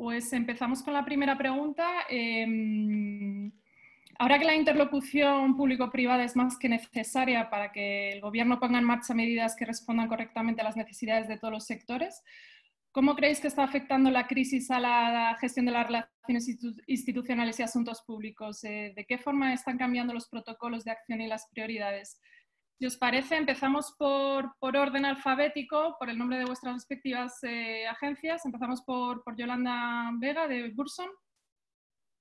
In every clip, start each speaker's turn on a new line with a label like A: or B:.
A: Pues empezamos con la primera pregunta. Ahora que la interlocución público-privada es más que necesaria para que el Gobierno ponga en marcha medidas que respondan correctamente a las necesidades de todos los sectores, ¿cómo creéis que está afectando la crisis a la gestión de las relaciones institucionales y asuntos públicos? ¿De qué forma están cambiando los protocolos de acción y las prioridades? Si os parece, empezamos por orden alfabético, por el nombre de vuestras respectivas agencias. Empezamos por Yolanda Vega, de Burson.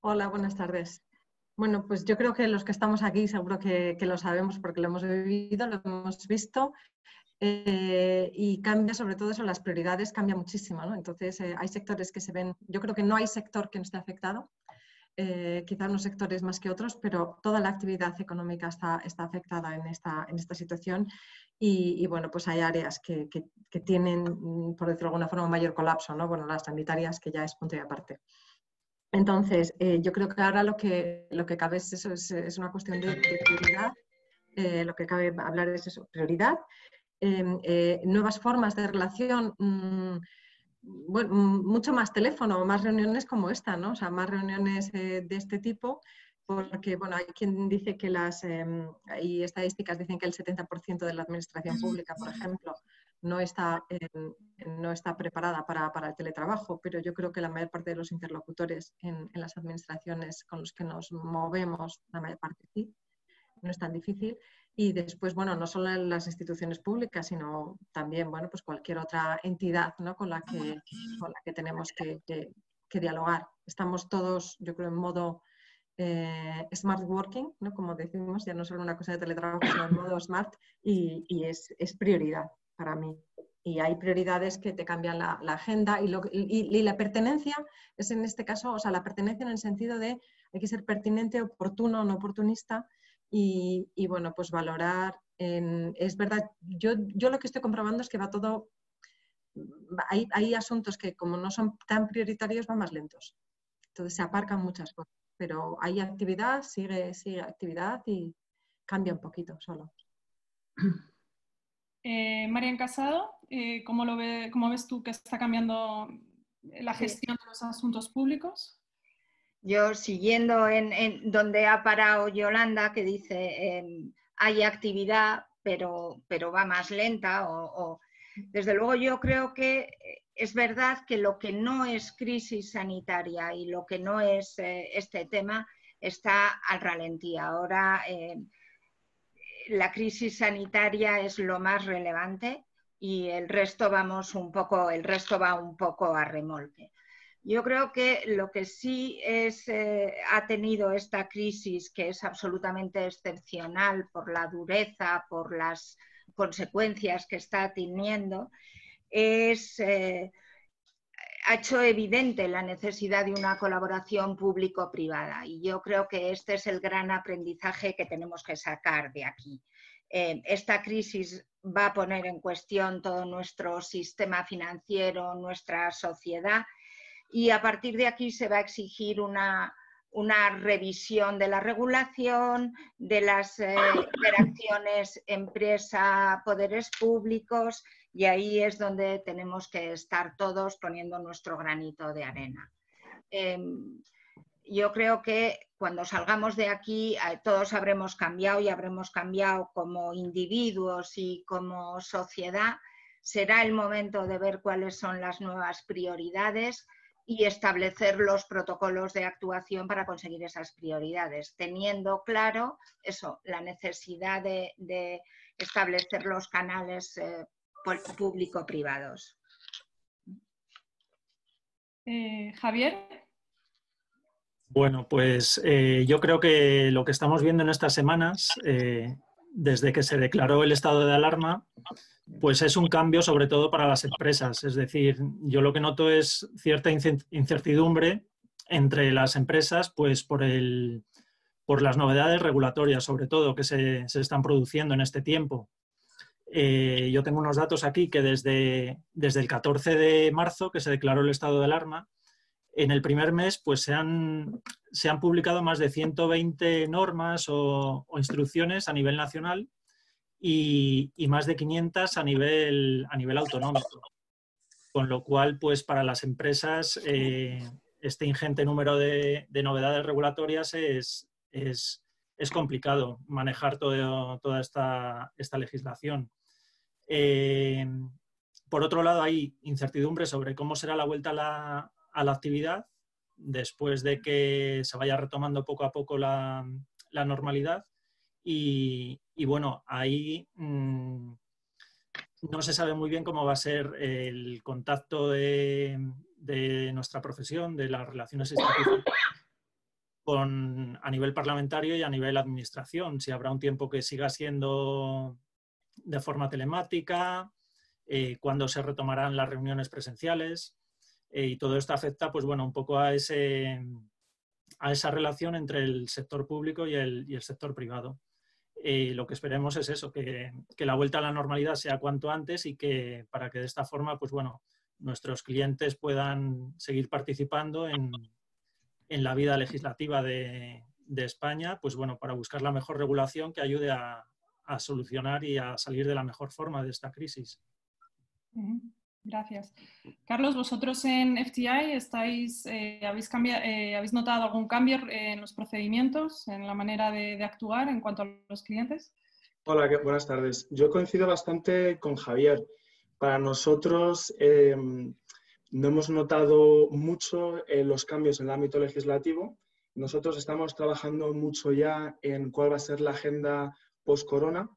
B: Hola, buenas tardes. Bueno, pues yo creo que los que estamos aquí seguro que lo sabemos porque lo hemos vivido, lo hemos visto. Y cambia sobre todo eso, las prioridades cambia muchísimo, ¿no? Entonces hay sectores que se ven, yo creo que no hay sector que no esté afectado, quizás unos sectores más que otros, pero toda la actividad económica está afectada en esta situación y bueno, pues hay áreas que tienen, por decirlo de alguna forma, mayor colapso, ¿no? Bueno, las sanitarias que ya es punto y aparte. Entonces, yo creo que ahora lo que cabe es eso, es una cuestión de prioridad, lo que cabe hablar es eso, prioridad. Nuevas formas de relación, bueno, mucho más teléfono, más reuniones como esta, ¿no? O sea, más reuniones de este tipo, porque bueno, hay quien dice que hay estadísticas dicen que el 70% de la administración pública, por ejemplo, no está preparada para el teletrabajo, pero yo creo que la mayor parte de los interlocutores en las administraciones con los que nos movemos, la mayor parte sí, no es tan difícil. Y después, bueno, no solo en las instituciones públicas, sino también, bueno, pues cualquier otra entidad, ¿no? con la que tenemos que dialogar. Estamos todos, yo creo, en modo smart working, ¿no? Como decimos, ya no solo una cosa de teletrabajo, sino en modo smart, y es prioridad para mí. Y hay prioridades que te cambian la agenda y la pertenencia es en este caso, o sea, la pertenencia en el sentido de hay que ser pertinente, oportuno, no oportunista. Y bueno, pues valorar, es verdad, yo lo que estoy comprobando es que va todo, hay asuntos que como no son tan prioritarios van más lentos, entonces se aparcan muchas cosas, pero hay actividad, sigue actividad y cambia un poquito solo.
A: Marian Casado, ¿cómo ves tú que está cambiando la gestión de los asuntos públicos?
C: Yo siguiendo en donde ha parado Yolanda, que dice hay actividad, pero va más lenta. Desde luego yo creo que es verdad que lo que no es crisis sanitaria y lo que no es este tema está al ralentí. Ahora la crisis sanitaria es lo más relevante y el resto va un poco a remolque. Yo creo que lo que sí ha tenido esta crisis, que es absolutamente excepcional por la dureza, por las consecuencias que está teniendo, ha hecho evidente la necesidad de una colaboración público-privada y yo creo que este es el gran aprendizaje que tenemos que sacar de aquí. Esta crisis va a poner en cuestión todo nuestro sistema financiero, nuestra sociedad, y a partir de aquí se va a exigir una revisión de la regulación, de las interacciones empresa-poderes públicos, y ahí es donde tenemos que estar todos poniendo nuestro granito de arena. Yo creo que cuando salgamos de aquí todos habremos cambiado y habremos cambiado como individuos y como sociedad. Será el momento de ver cuáles son las nuevas prioridades y establecer los protocolos de actuación para conseguir esas prioridades, teniendo claro eso, la necesidad de establecer los canales público-privados.
A: Javier.
D: Bueno, pues yo creo que lo que estamos viendo en estas semanas, desde que se declaró el estado de alarma, pues es un cambio sobre todo para las empresas. Es decir, yo lo que noto es cierta incertidumbre entre las empresas, pues por las novedades regulatorias, sobre todo, que se están produciendo en este tiempo. Yo tengo unos datos aquí que desde el 14 de marzo, que se declaró el estado de alarma, en el primer mes pues se han publicado más de 120 normas o instrucciones a nivel nacional y más de 500 a nivel autonómico. Con lo cual, pues para las empresas, este ingente número de novedades regulatorias es complicado manejar toda esta legislación. Por otro lado, hay incertidumbre sobre cómo será la vuelta a la actividad después de que se vaya retomando poco a poco la normalidad. Y bueno, ahí no se sabe muy bien cómo va a ser el contacto de nuestra profesión, de las relaciones institucionales, a nivel parlamentario y a nivel administración. Si habrá un tiempo que siga siendo de forma telemática, cuándo se retomarán las reuniones presenciales, y todo esto afecta, pues bueno, un poco a esa relación entre el sector público y el sector privado. Lo que esperemos es eso, que la vuelta a la normalidad sea cuanto antes y que para que de esta forma, pues bueno, nuestros clientes puedan seguir participando en la vida legislativa de España, pues bueno, para buscar la mejor regulación que ayude a solucionar y a salir de la mejor forma de esta crisis.
A: Gracias. Carlos, vosotros en FTI ¿habéis notado algún cambio en los procedimientos, en la manera de actuar en cuanto a los clientes?
E: Hola, buenas tardes. Yo coincido bastante con Javier. Para nosotros no hemos notado mucho los cambios en el ámbito legislativo. Nosotros estamos trabajando mucho ya en cuál va a ser la agenda post-corona.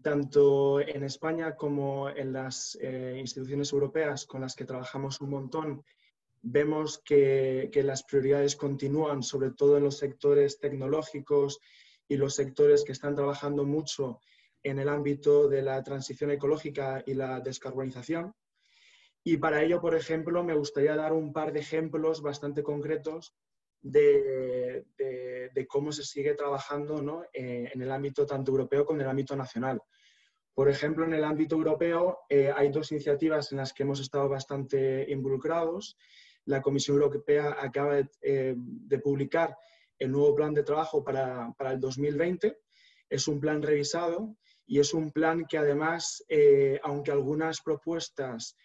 E: Tanto en España como en las instituciones europeas con las que trabajamos un montón, vemos que las prioridades continúan, sobre todo en los sectores tecnológicos y los sectores que están trabajando mucho en el ámbito de la transición ecológica y la descarbonización. Y para ello, por ejemplo, me gustaría dar un par de ejemplos bastante concretos de cómo se sigue trabajando, ¿no?, en el ámbito tanto europeo como en el ámbito nacional. Por ejemplo, en el ámbito europeo hay dos iniciativas en las que hemos estado bastante involucrados. La Comisión Europea acaba de publicar el nuevo plan de trabajo para el 2020. Es un plan revisado y es un plan que además, aunque algunas propuestas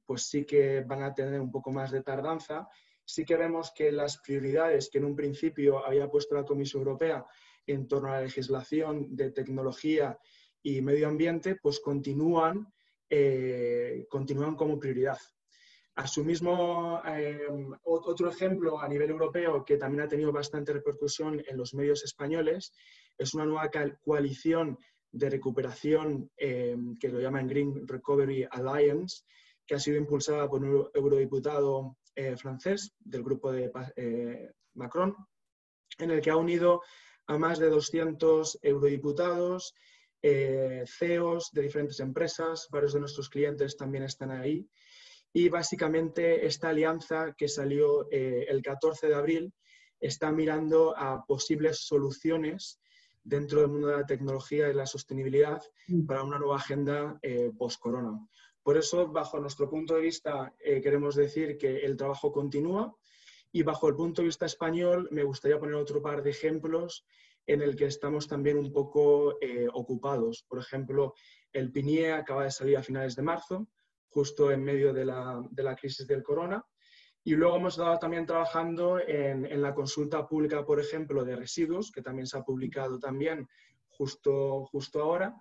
E: pues sí que van a tener un poco más de tardanza, sí que vemos que las prioridades que en un principio había puesto la Comisión Europea en torno a la legislación de tecnología y medio ambiente, pues continúan como prioridad. Asimismo, otro ejemplo a nivel europeo que también ha tenido bastante repercusión en los medios españoles es una nueva coalición de recuperación que lo llaman Green Recovery Alliance, que ha sido impulsada por un eurodiputado francés del grupo de Macron, en el que ha unido a más de 200 eurodiputados, CEOs de diferentes empresas, varios de nuestros clientes también están ahí. Y básicamente esta alianza que salió el 14 de abril está mirando a posibles soluciones dentro del mundo de la tecnología y la sostenibilidad para una nueva agenda post-corona. Por eso, bajo nuestro punto de vista, queremos decir que el trabajo continúa, y bajo el punto de vista español me gustaría poner otro par de ejemplos en el que estamos también un poco ocupados. Por ejemplo, el PNIE acaba de salir a finales de marzo, justo en medio de la crisis del corona. Y luego hemos estado también trabajando en la consulta pública, por ejemplo, de residuos, que también se ha publicado también justo ahora,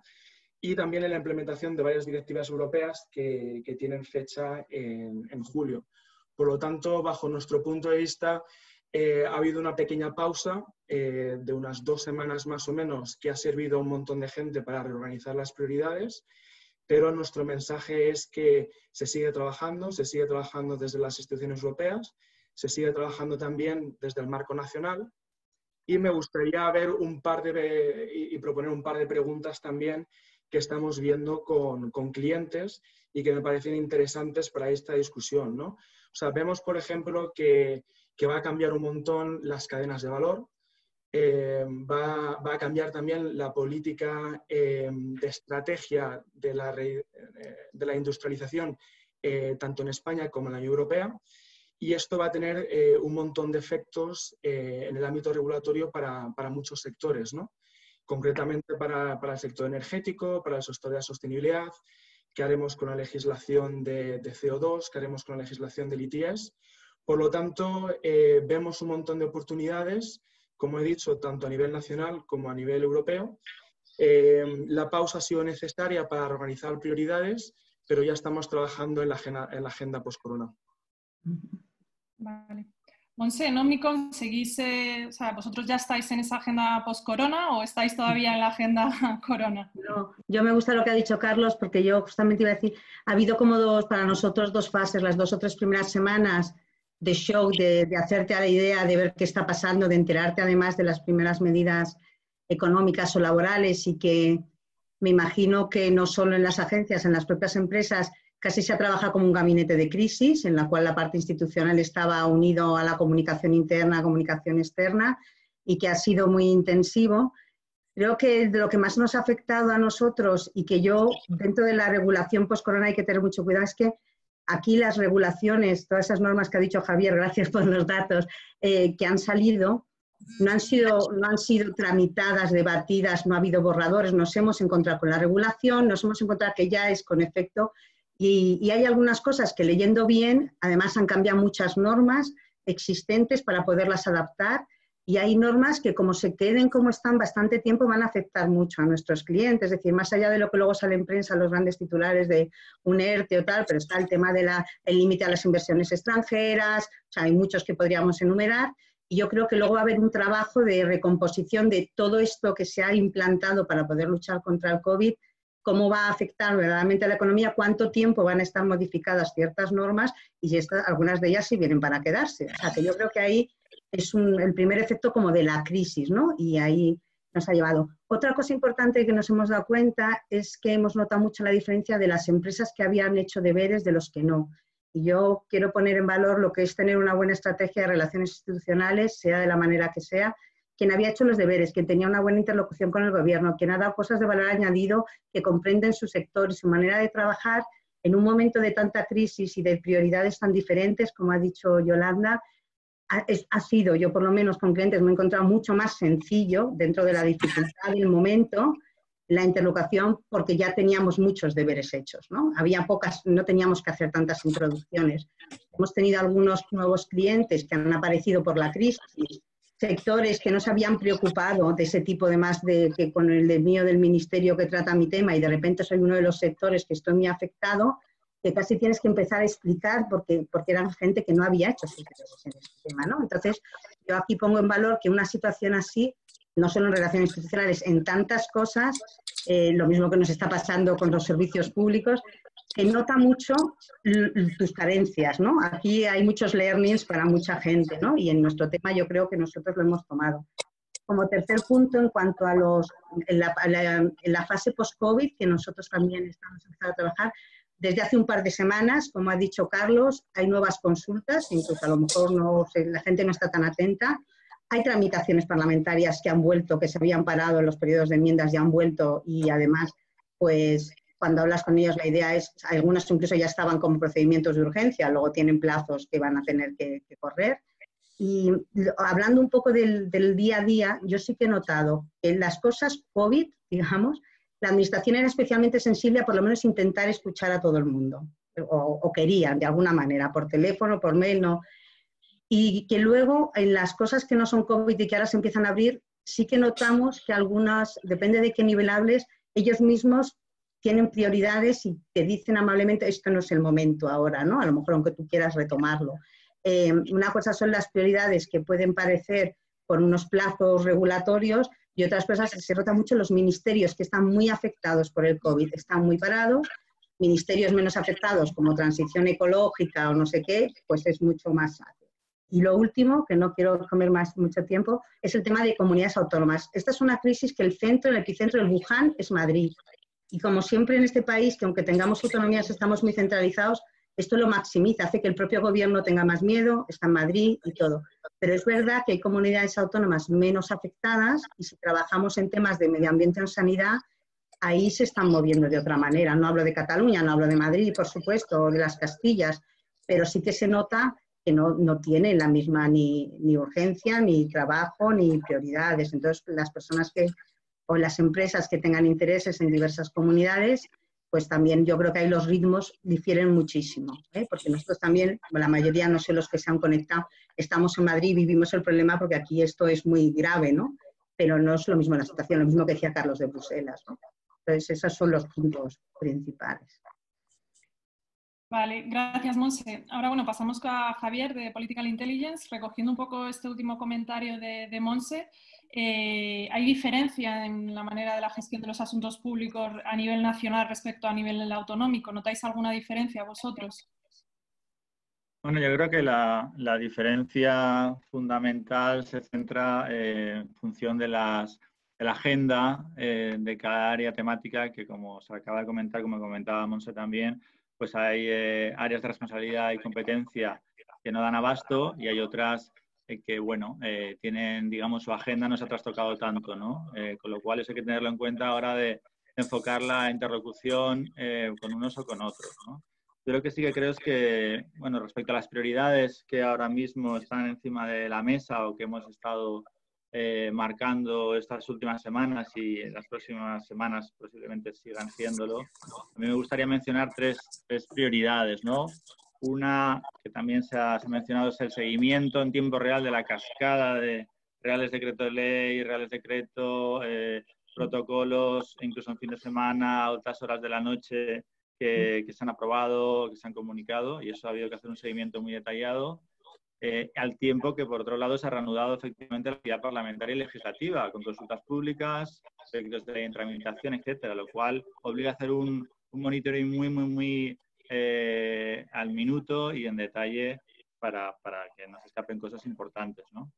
E: y también en la implementación de varias directivas europeas que tienen fecha en julio. Por lo tanto, bajo nuestro punto de vista, ha habido una pequeña pausa de unas 2 semanas más o menos, que ha servido a un montón de gente para reorganizar las prioridades. Pero nuestro mensaje es que se sigue trabajando desde las instituciones europeas, se sigue trabajando también desde el marco nacional, y me gustaría ver y proponer un par de preguntas también que estamos viendo con clientes y que me parecen interesantes para esta discusión, ¿no? O sea, vemos, por ejemplo, que va a cambiar un montón las cadenas de valor. Va a cambiar también la política de estrategia de la industrialización, tanto en España como en la Unión Europea, y esto va a tener un montón de efectos en el ámbito regulatorio para muchos sectores, ¿no? Concretamente para el sector energético, para el sector de la sostenibilidad, qué haremos con la legislación de CO2, qué haremos con la legislación del ETS. Por lo tanto, vemos un montón de oportunidades, como he dicho, tanto a nivel nacional como a nivel europeo. La pausa ha sido necesaria para organizar prioridades, pero ya estamos trabajando en la agenda post-corona.
A: Vale. Montse, ¿no me conseguís, o sea, vosotros ya estáis en esa agenda post-corona o estáis todavía en la agenda corona?
F: No, yo me gusta lo que ha dicho Carlos, porque yo justamente iba a decir, ha habido como para nosotros dos fases, las 2 o 3 primeras semanas de shock, de hacerte a la idea, de ver qué está pasando, de enterarte además de las primeras medidas económicas o laborales, y que me imagino que no solo en las agencias, en las propias empresas, casi se ha trabajado como un gabinete de crisis, en la cual la parte institucional estaba unido a la comunicación interna, comunicación externa, y que ha sido muy intensivo. Creo que de lo que más nos ha afectado a nosotros, y que yo, dentro de la regulación post-corona hay que tener mucho cuidado, es que aquí las regulaciones, todas esas normas que ha dicho Javier, gracias por los datos, que han salido, no han sido tramitadas, debatidas, no ha habido borradores, nos hemos encontrado con la regulación, nos hemos encontrado que ya es con efecto. Y hay algunas cosas que, leyendo bien, además han cambiado muchas normas existentes para poderlas adaptar, y hay normas que, como se queden como están bastante tiempo, van a afectar mucho a nuestros clientes. Es decir, más allá de lo que luego sale en prensa, los grandes titulares de un ERTE o tal, pero está el tema del límite a las inversiones extranjeras, o sea, hay muchos que podríamos enumerar, y yo creo que luego va a haber un trabajo de recomposición de todo esto que se ha implantado para poder luchar contra el COVID, cómo va a afectar verdaderamente a la economía, cuánto tiempo van a estar modificadas ciertas normas, y si algunas de ellas sí vienen para quedarse. O sea, que yo creo que ahí es el primer efecto como de la crisis, ¿no? Y ahí nos ha llevado. Otra cosa importante que nos hemos dado cuenta es que hemos notado mucho la diferencia de las empresas que habían hecho deberes de los que no. Y yo quiero poner en valor lo que es tener una buena estrategia de relaciones institucionales, sea de la manera que sea, quien había hecho los deberes, quien tenía una buena interlocución con el gobierno, quien ha dado cosas de valor añadido que comprenden su sector y su manera de trabajar en un momento de tanta crisis y de prioridades tan diferentes, como ha dicho Yolanda. Ha sido, yo por lo menos con clientes me he encontrado mucho más sencillo, dentro de la dificultad del momento, la interlocución, porque ya teníamos muchos deberes hechos, ¿no? Había pocas, no teníamos que hacer tantas introducciones. Hemos tenido algunos nuevos clientes que han aparecido por la crisis, sectores que no se habían preocupado de ese tipo de más de que con el mío del ministerio que trata mi tema, y de repente soy uno de los sectores que estoy muy afectado, que casi tienes que empezar a explicar porque eran gente que no había hecho sus deberes en este tema, ¿no? Entonces, yo aquí pongo en valor que una situación así, no solo en relaciones institucionales, en tantas cosas, lo mismo que nos está pasando con los servicios públicos, que nota mucho tus carencias, ¿no? Aquí hay muchos learnings para mucha gente, ¿no? Y en nuestro tema yo creo que nosotros lo hemos tomado. Como tercer punto, en cuanto a en la fase post-COVID, que nosotros también estamos empezando a trabajar, desde hace un par de semanas, como ha dicho Carlos, hay nuevas consultas, incluso a lo mejor la gente no está tan atenta. Hay tramitaciones parlamentarias que han vuelto, que se habían parado en los periodos de enmiendas, ya han vuelto, y además, pues, cuando hablas con ellos, la idea es, algunas incluso ya estaban como procedimientos de urgencia, luego tienen plazos que van a tener que correr. Y hablando un poco del día a día, yo sí que he notado que en las cosas COVID, digamos, la administración era especialmente sensible a por lo menos intentar escuchar a todo el mundo, o querían de alguna manera, por teléfono, por mail, no. Y que luego en las cosas que no son COVID y que ahora se empiezan a abrir, sí que notamos que algunas, depende de qué nivel hables, ellos mismos tienen prioridades y te dicen amablemente, esto no es el momento ahora, ¿no? A lo mejor aunque tú quieras retomarlo. Una cosa son las prioridades que pueden parecer por unos plazos regulatorios, y otras cosas se nota mucho los ministerios que están muy afectados por el COVID, están muy parados. Ministerios menos afectados como transición ecológica o no sé qué, pues es mucho más fácil. Y lo último, que no quiero comer mucho tiempo, es el tema de comunidades autónomas. Esta es una crisis que el epicentro del Wuhan es Madrid. Y como siempre en este país, que aunque tengamos autonomías estamos muy centralizados, esto lo maximiza, hace que el propio gobierno tenga más miedo, está en Madrid y todo. Pero es verdad que hay comunidades autónomas menos afectadas, y si trabajamos en temas de medio ambiente o sanidad, ahí se están moviendo de otra manera. No hablo de Cataluña, no hablo de Madrid, por supuesto, o de las Castillas, pero sí que se nota que no tienen la misma ni urgencia, ni trabajo, ni prioridades. Entonces, las personas o las empresas que tengan intereses en diversas comunidades, pues también yo creo que ahí los ritmos difieren muchísimo, porque nosotros también, la mayoría, no sé los que se han conectado, estamos en Madrid y vivimos el problema porque aquí esto es muy grave, ¿no? Pero no es lo mismo la situación, lo mismo que decía Carlos de Bruselas, ¿no? Entonces, esos son los puntos principales.
A: Vale, gracias, Monse. Ahora, bueno, pasamos a Javier de Political Intelligence, recogiendo un poco este último comentario de Monse. ¿Hay diferencia en la manera de la gestión de los asuntos públicos a nivel nacional respecto a nivel autonómico? ¿Notáis alguna diferencia vosotros?
G: Bueno, yo creo que la diferencia fundamental se centra en función de la agenda de cada área temática, que como se acaba de comentar, como comentaba Monse también, pues hay áreas de responsabilidad y competencia que no dan abasto y hay otras que, bueno, tienen, digamos, su agenda no se ha trastocado tanto, ¿no? Con lo cual eso hay que tenerlo en cuenta a la hora de enfocar la interlocución con unos o con otros, ¿no? Yo lo que sí que creo es que, bueno, respecto a las prioridades que ahora mismo están encima de la mesa o que hemos estado marcando estas últimas semanas y en las próximas semanas posiblemente sigan siéndolo, a mí me gustaría mencionar tres prioridades, ¿no? Una que también se ha mencionado es el seguimiento en tiempo real de la cascada de reales decretos de ley, reales decretos, protocolos, incluso en fin de semana, a altas horas de la noche, que se han aprobado, que se han comunicado, y eso ha habido que hacer un seguimiento muy detallado, al tiempo que, por otro lado, se ha reanudado efectivamente la actividad parlamentaria y legislativa, con consultas públicas, proyectos de tramitación, etcétera, lo cual obliga a hacer un monitoring muy al minuto y en detalle para que no se escapen cosas importantes, ¿no?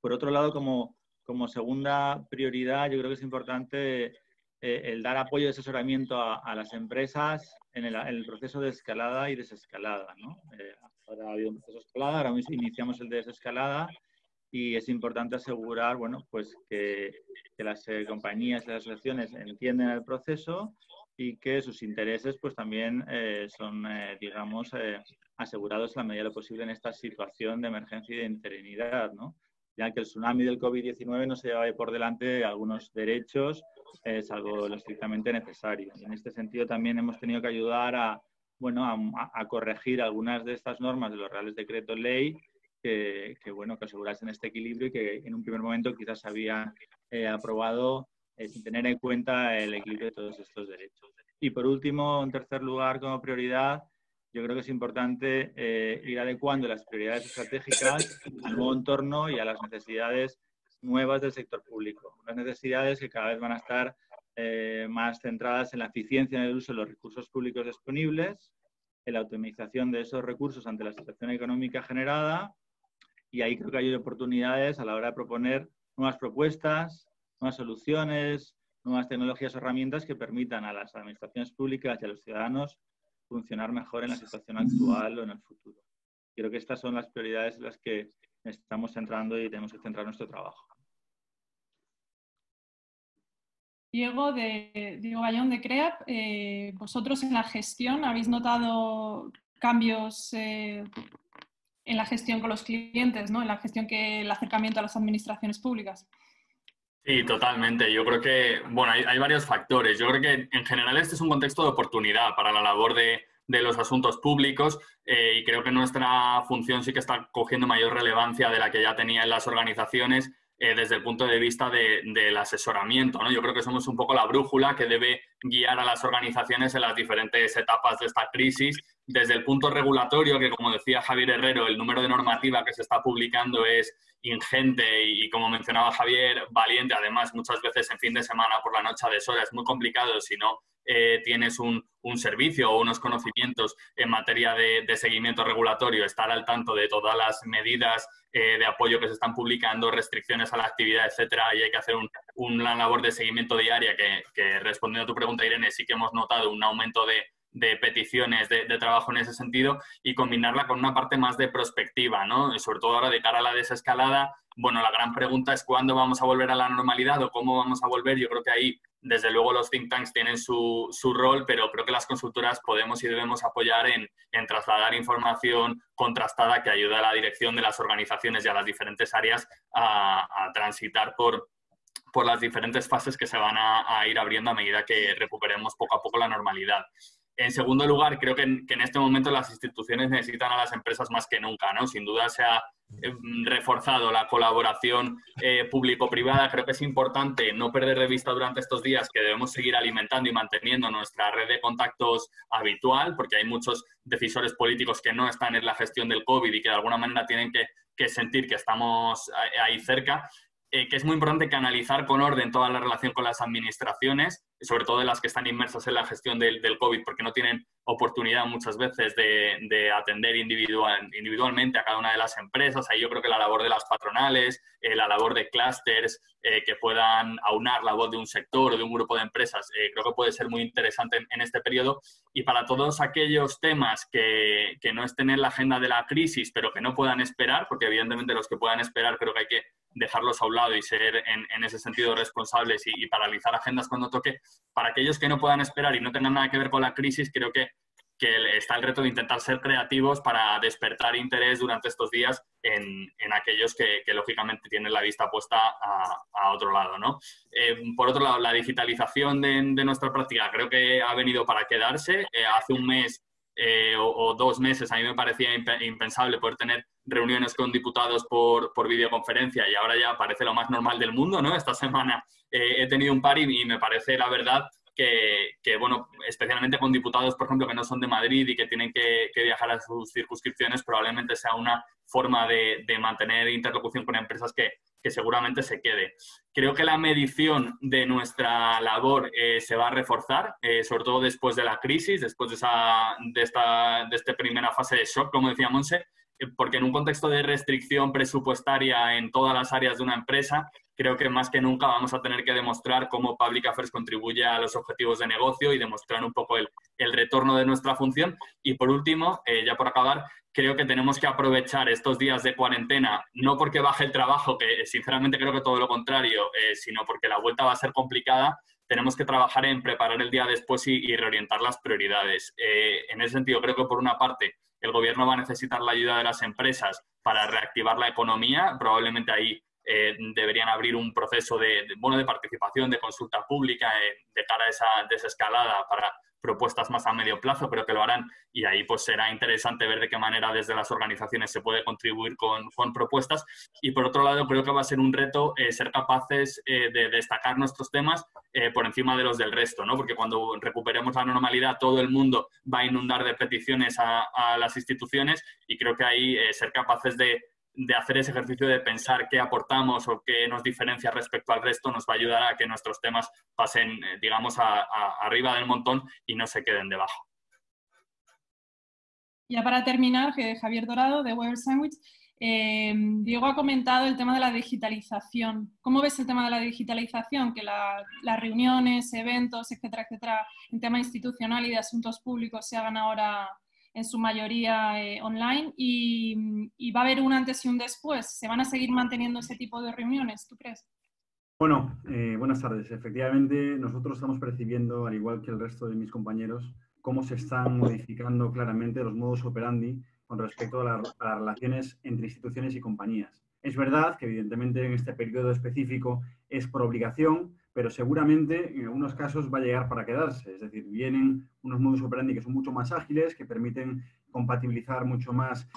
G: Por otro lado, como segunda prioridad, yo creo que es importante el dar apoyo y asesoramiento a las empresas en el proceso de escalada y desescalada, ¿no? Ahora ha habido un proceso de escalada, ahora iniciamos el de desescalada y es importante asegurar, bueno, pues que las compañías y las asociaciones entienden el proceso y que sus intereses pues también son, digamos, asegurados en la medida de lo posible en esta situación de emergencia y de interinidad, ¿no? Ya que el tsunami del COVID-19 no se lleva por delante algunos derechos, salvo lo estrictamente necesario. Y en este sentido también hemos tenido que ayudar a corregir algunas de estas normas de los reales decretos ley que asegurasen este equilibrio y que en un primer momento quizás se habían aprobado sin tener en cuenta el equilibrio de todos estos derechos. Y por último, en tercer lugar, como prioridad, yo creo que es importante ir adecuando las prioridades estratégicas al nuevo entorno y a las necesidades nuevas del sector público. Unas necesidades que cada vez van a estar más centradas en la eficiencia en el uso de los recursos públicos disponibles, en la optimización de esos recursos ante la situación económica generada, y ahí creo que hay oportunidades a la hora de proponer nuevas propuestas, nuevas soluciones, nuevas tecnologías o herramientas que permitan a las administraciones públicas y a los ciudadanos funcionar mejor en la situación actual o en el futuro. Creo que estas son las prioridades en las que estamos centrando y tenemos que centrar nuestro trabajo.
A: Diego Bayón de CREAP, vosotros en la gestión, ¿habéis notado cambios en la gestión con los clientes, ¿no? En la gestión el acercamiento a las administraciones públicas?
H: Sí, totalmente. Yo creo que, bueno, hay varios factores. Yo creo que en general este es un contexto de oportunidad para la labor de los asuntos públicos y creo que nuestra función sí que está cogiendo mayor relevancia de la que ya tenía en las organizaciones desde el punto de vista del asesoramiento, ¿no? Yo creo que somos un poco la brújula que debe guiar a las organizaciones en las diferentes etapas de esta crisis, desde el punto regulatorio, que como decía Javier Herrero, el número de normativa que se está publicando es ingente y como mencionaba Javier, valiente, además muchas veces en fin de semana por la noche a deshora es muy complicado si no tienes un servicio o unos conocimientos en materia de seguimiento regulatorio, estar al tanto de todas las medidas de apoyo que se están publicando, restricciones a la actividad, etcétera, y hay que hacer una labor de seguimiento diaria que respondiendo a tu pregunta, Irene, sí que hemos notado un aumento de peticiones de trabajo en ese sentido y combinarla con una parte más de prospectiva, ¿no? Y sobre todo ahora de cara a la desescalada, bueno, la gran pregunta es cuándo vamos a volver a la normalidad o cómo vamos a volver. Yo creo que ahí, desde luego, los think tanks tienen su rol, pero creo que las consultoras podemos y debemos apoyar en trasladar información contrastada que ayude a la dirección de las organizaciones y a las diferentes áreas a transitar por por las diferentes fases que se van a ir abriendo a medida que recuperemos poco a poco la normalidad. En segundo lugar, creo que en este momento las instituciones necesitan a las empresas más que nunca, ¿no? Sin duda se ha reforzado la colaboración público-privada. Creo que es importante no perder de vista durante estos días que debemos seguir alimentando y manteniendo nuestra red de contactos habitual, porque hay muchos decisores políticos que no están en la gestión del COVID y que de alguna manera tienen que sentir que estamos ahí cerca. Que es muy importante canalizar con orden toda la relación con las administraciones, sobre todo de las que están inmersas en la gestión del COVID, porque no tienen oportunidad muchas veces de atender individualmente a cada una de las empresas. Ahí yo creo que la labor de las patronales, la labor de clústeres que puedan aunar la voz de un sector o de un grupo de empresas, creo que puede ser muy interesante en este periodo. Y para todos aquellos temas que no estén en la agenda de la crisis, pero que no puedan esperar, porque evidentemente los que puedan esperar creo que hay que dejarlos a un lado y ser en ese sentido responsables y paralizar agendas cuando toque. Para aquellos que no puedan esperar y no tengan nada que ver con la crisis, creo que está el reto de intentar ser creativos para despertar interés durante estos días en aquellos que lógicamente tienen la vista puesta a otro lado, ¿no? Por otro lado, la digitalización de nuestra práctica creo que ha venido para quedarse. Hace un mes o 2 meses a mí me parecía impensable poder tener reuniones con diputados por videoconferencia y ahora ya parece lo más normal del mundo, ¿no? Esta semana he tenido un par y me parece, la verdad, que, bueno, especialmente con diputados, por ejemplo, que no son de Madrid y que tienen que viajar a sus circunscripciones, probablemente sea una forma de mantener interlocución con empresas que seguramente se quede. Creo que la medición de nuestra labor se va a reforzar, sobre todo después de la crisis, después de esta primera fase de shock, como decía Montse, porque en un contexto de restricción presupuestaria en todas las áreas de una empresa, creo que más que nunca vamos a tener que demostrar cómo Public Affairs contribuye a los objetivos de negocio y demostrar un poco el retorno de nuestra función. Y por último, ya por acabar, creo que tenemos que aprovechar estos días de cuarentena, no porque baje el trabajo, que sinceramente creo que todo lo contrario, sino porque la vuelta va a ser complicada. Tenemos que trabajar en preparar el día después y reorientar las prioridades. En ese sentido, creo que por una parte el gobierno va a necesitar la ayuda de las empresas para reactivar la economía. Probablemente ahí deberían abrir un proceso de participación, de consulta pública de cara a esa desescalada para propuestas más a medio plazo, pero que lo harán y ahí pues será interesante ver de qué manera desde las organizaciones se puede contribuir con propuestas. Y por otro lado creo que va a ser un reto ser capaces de destacar nuestros temas por encima de los del resto, ¿no? Porque cuando recuperemos la normalidad todo el mundo va a inundar de peticiones a las instituciones y creo que ahí ser capaces de hacer ese ejercicio de pensar qué aportamos o qué nos diferencia respecto al resto nos va a ayudar a que nuestros temas pasen, digamos, arriba del montón y no se queden debajo.
A: Ya para terminar, Javier Dorado, de Weber Sandwich. Diego ha comentado el tema de la digitalización. ¿Cómo ves el tema de la digitalización? Que las reuniones, eventos, etcétera, etcétera, en tema institucional y de asuntos públicos se hagan ahora en su mayoría online y va a haber un antes y un después. ¿Se van a seguir manteniendo ese tipo de reuniones, tú crees?
I: Bueno, buenas tardes. Efectivamente, nosotros estamos percibiendo, al igual que el resto de mis compañeros, cómo se están modificando claramente los modus operandi con respecto a las relaciones entre instituciones y compañías. Es verdad que, evidentemente, en este periodo específico es por obligación, pero seguramente en algunos casos va a llegar para quedarse. Es decir, vienen unos modus operandi que son mucho más ágiles, que permiten compatibilizar mucho más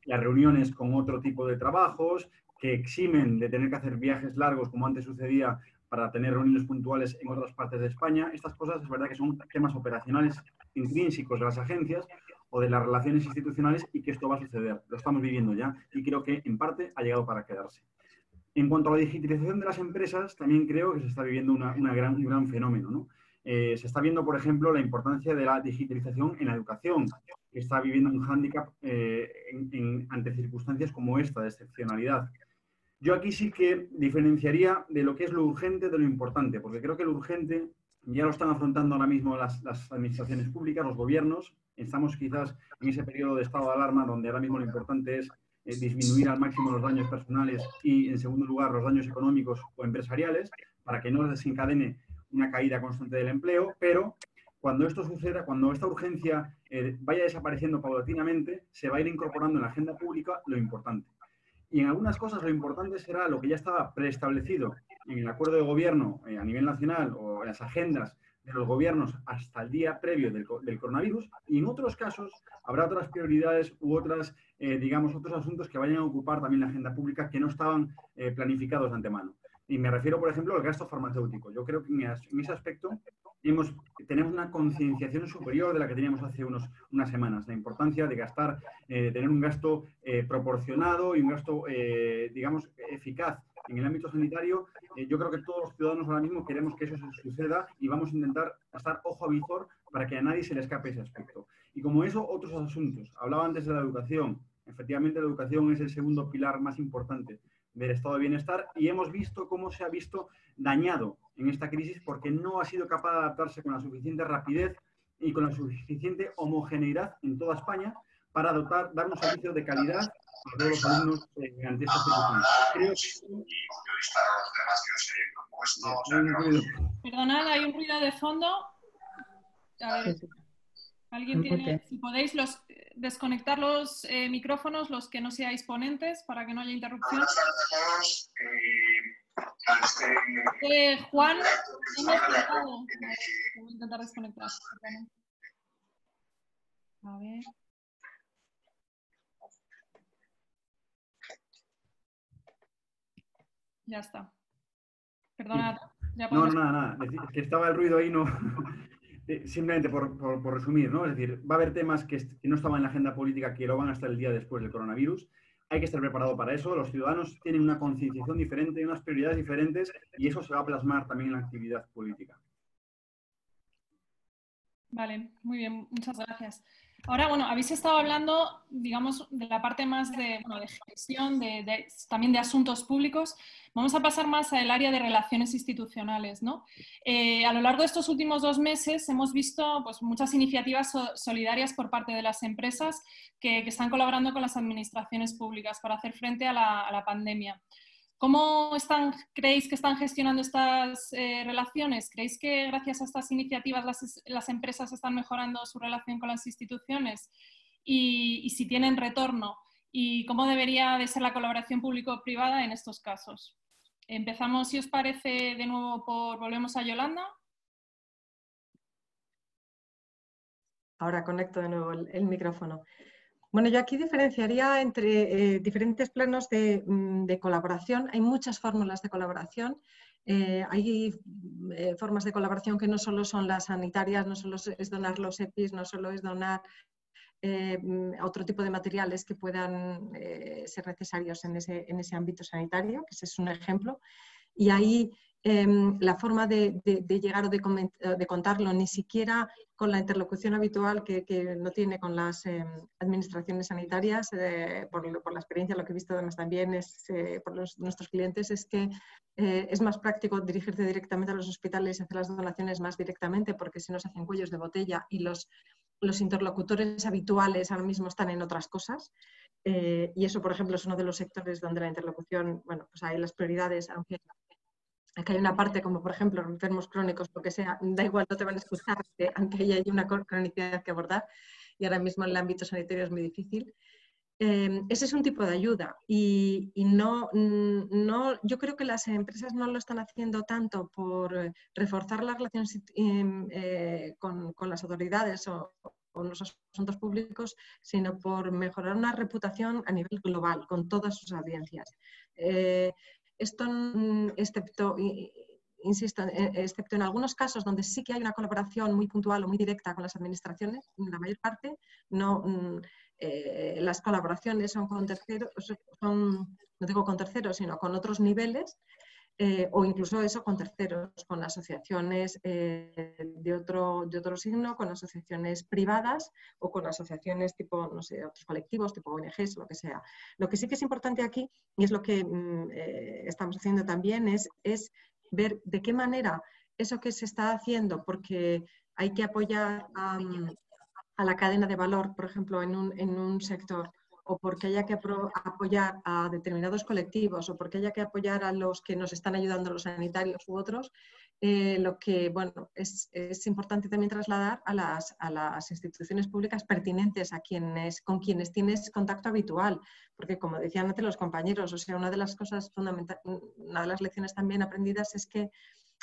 I: las reuniones con otro tipo de trabajos, que eximen de tener que hacer viajes largos, como antes sucedía, para tener reuniones puntuales en otras partes de España. Estas cosas es verdad que son temas operacionales intrínsecos de las agencias o de las relaciones institucionales y que esto va a suceder. Lo estamos viviendo ya y creo que en parte ha llegado para quedarse. En cuanto a la digitalización de las empresas, también creo que se está viviendo un gran fenómeno, ¿no? Se está viendo, por ejemplo, la importancia de la digitalización en la educación, que está viviendo un hándicap ante circunstancias como esta, de excepcionalidad. Yo aquí sí que diferenciaría de lo que es lo urgente de lo importante, porque creo que lo urgente ya lo están afrontando ahora mismo las administraciones públicas, los gobiernos. Estamos quizás en ese periodo de estado de alarma donde ahora mismo lo importante es disminuir al máximo los daños personales y, en segundo lugar, los daños económicos o empresariales para que no desencadene una caída constante del empleo, pero cuando esto suceda, cuando esta urgencia vaya desapareciendo paulatinamente, se va a ir incorporando en la agenda pública lo importante. Y en algunas cosas lo importante será lo que ya estaba preestablecido en el acuerdo de gobierno a nivel nacional o en las agendas de los gobiernos hasta el día previo del coronavirus, y en otros casos habrá otras prioridades u otras, digamos, otros asuntos que vayan a ocupar también la agenda pública que no estaban planificados de antemano. Y me refiero, por ejemplo, al gasto farmacéutico. Yo creo que en ese aspecto tenemos una concienciación superior de la que teníamos hace unas semanas. La importancia de gastar, tener un gasto proporcionado y un gasto, digamos, eficaz en el ámbito sanitario. Yo creo que todos los ciudadanos ahora mismo queremos que eso suceda y vamos a intentar estar ojo a visor para que a nadie se le escape ese aspecto. Y como eso, otros asuntos. Hablaba antes de la educación. Efectivamente, la educación es el segundo pilar más importante del estado de bienestar, y hemos visto cómo se ha visto dañado en esta crisis porque no ha sido capaz de adaptarse con la suficiente rapidez y con la suficiente homogeneidad en toda España para dar un servicio de calidad a todos los alumnos ante estas circunstancias.
A: Perdonad, hay un ruido de fondo. A ver, ¿alguien tiene? Si podéis desconectar los micrófonos, los que no seáis ponentes, para que no haya interrupción. Juan, voy a intentar desconectar. A ver. Ya está. Perdonad. Ya
I: no, nada. Es que estaba el ruido ahí, no. Simplemente por resumir, ¿no? Es decir, va a haber temas que no estaban en la agenda política que lo van a estar el día después del coronavirus. Hay que estar preparado para eso. Los ciudadanos tienen una concienciación diferente, unas prioridades diferentes, y eso se va a plasmar también en la actividad política.
A: Vale, muy bien, muchas gracias. Ahora, bueno, habéis estado hablando, digamos, de la parte más de gestión, también de asuntos públicos. Vamos a pasar más al área de relaciones institucionales, ¿no? A lo largo de estos últimos 2 meses hemos visto pues, muchas iniciativas solidarias por parte de las empresas que están colaborando con las administraciones públicas para hacer frente a la pandemia. ¿Cómo creéis que están gestionando estas relaciones? ¿Creéis que gracias a estas iniciativas las empresas están mejorando su relación con las instituciones? Y si tienen retorno, ¿y cómo debería de ser la colaboración público-privada en estos casos? Empezamos, si os parece, de nuevo volvemos a Yolanda.
B: Ahora conecto de nuevo el micrófono. Bueno, yo aquí diferenciaría entre diferentes planos de colaboración. Hay muchas fórmulas de colaboración. Hay formas de colaboración que no solo son las sanitarias, no solo es donar los EPIs, no solo es donar otro tipo de materiales que puedan ser necesarios en ese ámbito sanitario, que ese es un ejemplo. Y ahí la forma de llegar o de contarlo, ni siquiera con la interlocución habitual que no tiene con las administraciones sanitarias, por la experiencia, lo que he visto además también es por nuestros clientes, es que es más práctico dirigirse directamente a los hospitales y hacer las donaciones más directamente, porque si no se hacen cuellos de botella y los interlocutores habituales ahora mismo están en otras cosas. Y eso, por ejemplo, es uno de los sectores donde la interlocución, bueno, pues hay las prioridades, aunque hay una parte como, por ejemplo, enfermos crónicos, lo que sea, da igual, no te van a escuchar, aunque hay una cronicidad que abordar, y ahora mismo en el ámbito sanitario es muy difícil. Ese es un tipo de ayuda y no, yo creo que las empresas no lo están haciendo tanto por reforzar las relaciones con las autoridades o los asuntos públicos, sino por mejorar una reputación a nivel global con todas sus audiencias. Esto, insisto, excepto en algunos casos donde sí que hay una colaboración muy puntual o muy directa con las administraciones, la mayor parte no. Las colaboraciones son con terceros, no digo con terceros, sino con otros niveles, o incluso eso con terceros, con asociaciones de otro signo, con asociaciones privadas o con asociaciones tipo, no sé, otros colectivos, tipo ONGs, lo que sea. Lo que sí que es importante aquí, y es lo que estamos haciendo también, es ver de qué manera eso que se está haciendo, porque hay que apoyar a la cadena de valor, por ejemplo, en un sector, o porque haya que apoyar a determinados colectivos, o porque haya que apoyar a los que nos están ayudando, los sanitarios u otros, lo que bueno, es importante también trasladar a las instituciones públicas pertinentes, con quienes tienes contacto habitual, porque como decían antes los compañeros, o sea, una de las cosas fundamentales, una de las lecciones también aprendidas es que,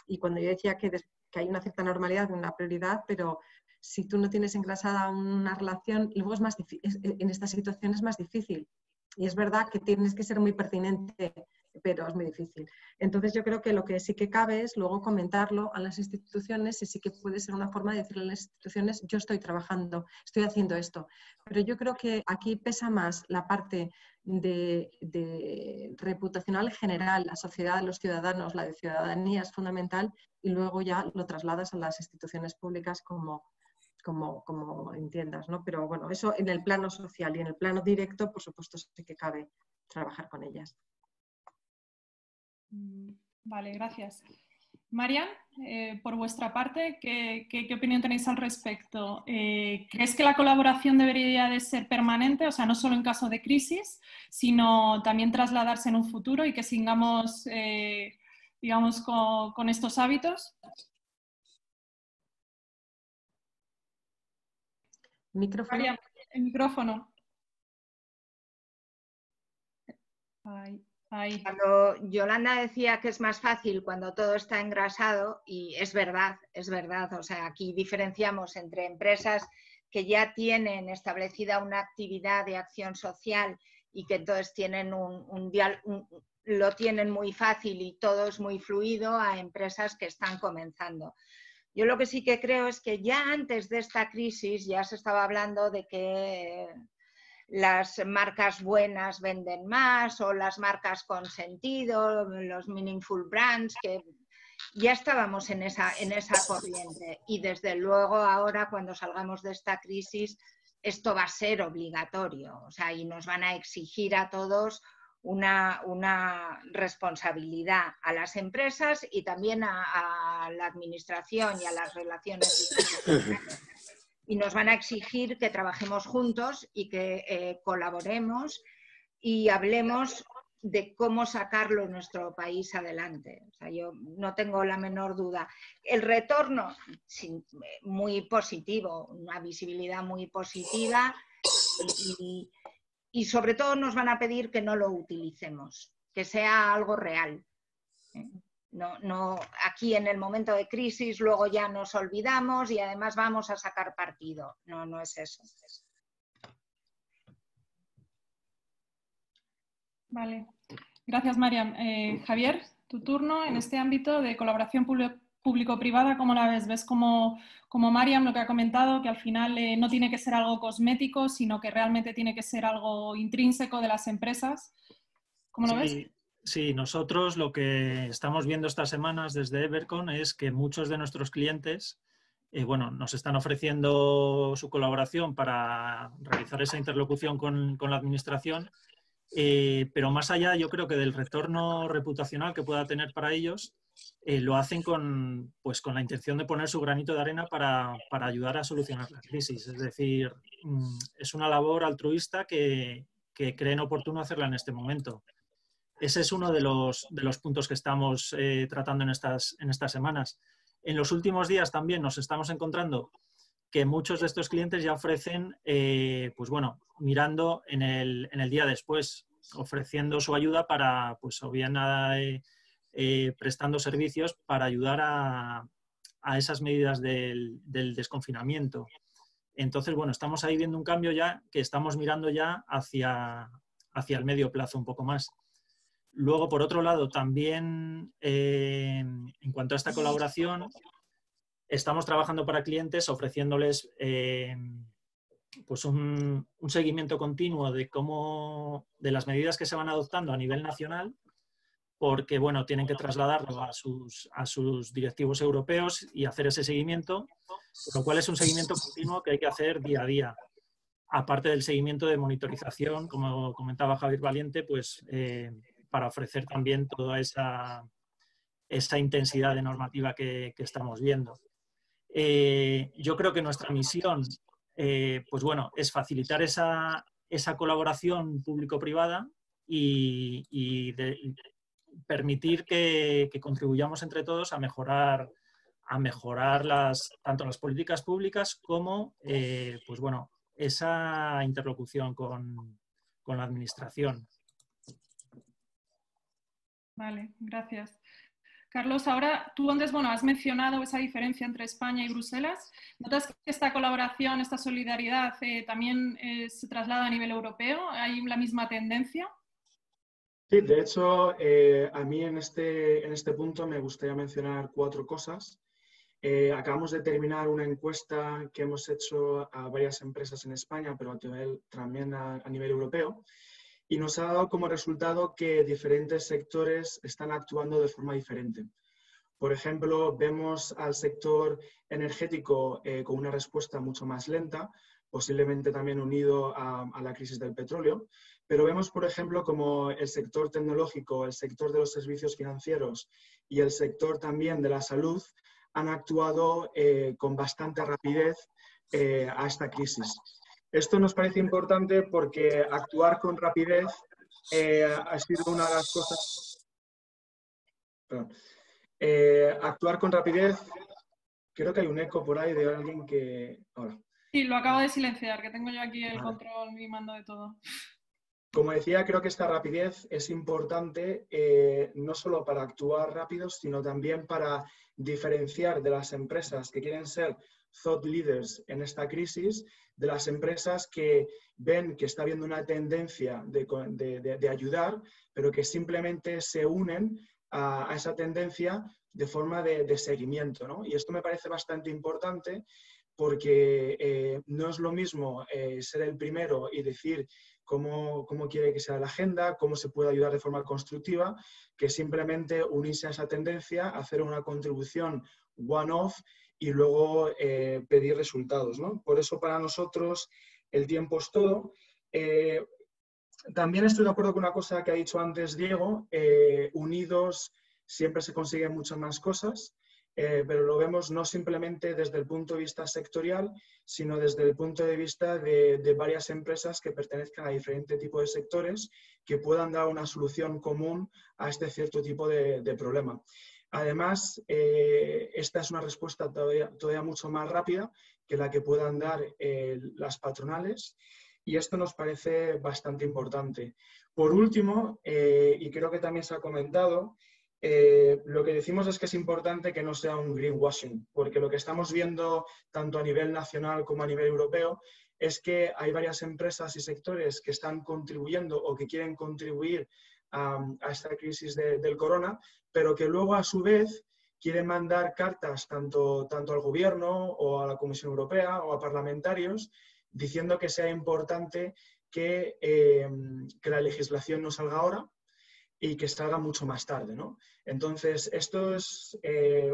B: y cuando yo decía que hay una cierta normalidad, una prioridad, pero si tú no tienes engrasada una relación, luego es más en esta situación es más difícil. Y es verdad que tienes que ser muy pertinente, pero es muy difícil. Entonces yo creo que lo que sí que cabe es luego comentarlo a las instituciones y sí que puede ser una forma de decirle a las instituciones, yo estoy trabajando, estoy haciendo esto. Pero yo creo que aquí pesa más la parte de reputacional general, la sociedad, los ciudadanos, la de ciudadanía es fundamental y luego ya lo trasladas a las instituciones públicas como entiendas, ¿no? Pero bueno, eso en el plano social y en el plano directo, por supuesto, sí que cabe trabajar con ellas.
A: Vale, gracias. Marian, por vuestra parte, ¿qué opinión tenéis al respecto? ¿Crees que la colaboración debería de ser permanente, o sea, no solo en caso de crisis, sino también trasladarse en un futuro y que sigamos, digamos, con estos hábitos?
B: Micrófono.
A: Marian, el micrófono. Ahí.
C: Cuando Yolanda decía que es más fácil cuando todo está engrasado, y es verdad, o sea, aquí diferenciamos entre empresas que ya tienen establecida una actividad de acción social y que entonces tienen lo tienen muy fácil y todo es muy fluido, a empresas que están comenzando. Yo lo que sí que creo es que ya antes de esta crisis ya se estaba hablando de que las marcas buenas venden más o las marcas con sentido, los meaningful brands, que ya estábamos en esa corriente. Y desde luego ahora cuando salgamos de esta crisis esto va a ser obligatorio, o sea, y nos van a exigir a todos una responsabilidad a las empresas y también a la administración y a las relaciones institucionales. Y nos van a exigir que trabajemos juntos y que colaboremos y hablemos de cómo sacarlo en nuestro país adelante. O sea, yo no tengo la menor duda. El retorno, muy positivo, una visibilidad muy positiva y sobre todo nos van a pedir que no lo utilicemos, que sea algo real. No, aquí en el momento de crisis luego ya nos olvidamos y además vamos a sacar partido. No es eso.
A: Vale. Gracias, Marian. Javier, tu turno en este ámbito de colaboración público-privada, ¿cómo la ves? ¿Ves como Marian lo que ha comentado, que al final no tiene que ser algo cosmético, sino que realmente tiene que ser algo intrínseco de las empresas? ¿Cómo lo ves?
D: Sí, nosotros lo que estamos viendo estas semanas desde Evercon es que muchos de nuestros clientes nos están ofreciendo su colaboración para realizar esa interlocución con la administración, pero más allá yo creo que del retorno reputacional que pueda tener para ellos, lo hacen con la intención de poner su granito de arena para ayudar a solucionar la crisis. Es decir, es una labor altruista que creen oportuno hacerla en este momento. Ese es uno de los puntos que estamos tratando en estas semanas. En los últimos días también nos estamos encontrando que muchos de estos clientes ya ofrecen, mirando en el día después, ofreciendo su ayuda para, o bien prestando servicios para ayudar a esas medidas del desconfinamiento. Entonces, estamos ahí viendo un cambio ya que estamos mirando ya hacia el medio plazo un poco más. Luego, por otro lado, también en cuanto a esta colaboración, estamos trabajando para clientes ofreciéndoles un seguimiento continuo de las medidas que se van adoptando a nivel nacional, porque tienen que trasladarlo a sus directivos europeos y hacer ese seguimiento, lo cual es un seguimiento continuo que hay que hacer día a día. Aparte del seguimiento de monitorización, como comentaba Javier Valiente, para ofrecer también toda esa intensidad de normativa que estamos viendo. Yo creo que nuestra misión es facilitar esa colaboración público-privada y permitir que contribuyamos entre todos a mejorar tanto las políticas públicas como pues bueno, esa interlocución con la administración.
A: Vale, gracias. Carlos, ahora tú antes has mencionado esa diferencia entre España y Bruselas. ¿Notas que esta colaboración, esta solidaridad también se traslada a nivel europeo? ¿Hay la misma tendencia?
E: Sí, de hecho, a mí en este punto me gustaría mencionar 4 cosas. Acabamos de terminar una encuesta que hemos hecho a varias empresas en España, pero también a nivel europeo, y nos ha dado como resultado que diferentes sectores están actuando de forma diferente. Por ejemplo, vemos al sector energético con una respuesta mucho más lenta, posiblemente también unido a la crisis del petróleo, pero vemos, por ejemplo, como el sector tecnológico, el sector de los servicios financieros y el sector también de la salud han actuado con bastante rapidez a esta crisis. Esto nos parece importante porque actuar con rapidez ha sido una de las cosas... Perdón. Actuar con rapidez, creo que hay un eco por ahí de alguien que... Ahora.
A: Sí, lo acabo de silenciar, que tengo yo aquí el control y mando de todo.
E: Como decía, creo que esta rapidez es importante no solo para actuar rápido, sino también para diferenciar de las empresas que quieren ser thought leaders en esta crisis, de las empresas que ven que está habiendo una tendencia de ayudar, pero que simplemente se unen a esa tendencia de forma de seguimiento, ¿no? Y esto me parece bastante importante porque no es lo mismo ser el primero y decir cómo quiere que sea la agenda, cómo se puede ayudar de forma constructiva, que simplemente unirse a esa tendencia, hacer una contribución one-off y luego pedir resultados, ¿no? Por eso para nosotros el tiempo es todo. También estoy de acuerdo con una cosa que ha dicho antes Diego, unidos siempre se consiguen muchas más cosas. Pero lo vemos no simplemente desde el punto de vista sectorial, sino desde el punto de vista de varias empresas que pertenezcan a diferentes tipos de sectores que puedan dar una solución común a este cierto tipo de problema. Además, esta es una respuesta todavía mucho más rápida que la que puedan dar las patronales y esto nos parece bastante importante. Por último, y creo que también se ha comentado, lo que decimos es que es importante que no sea un greenwashing, porque lo que estamos viendo tanto a nivel nacional como a nivel europeo es que hay varias empresas y sectores que están contribuyendo o que quieren contribuir a esta crisis del corona, pero que luego a su vez quieren mandar cartas tanto al gobierno o a la Comisión Europea o a parlamentarios diciendo que sea importante que la legislación no salga ahora y que salga mucho más tarde, ¿no? Entonces, esto es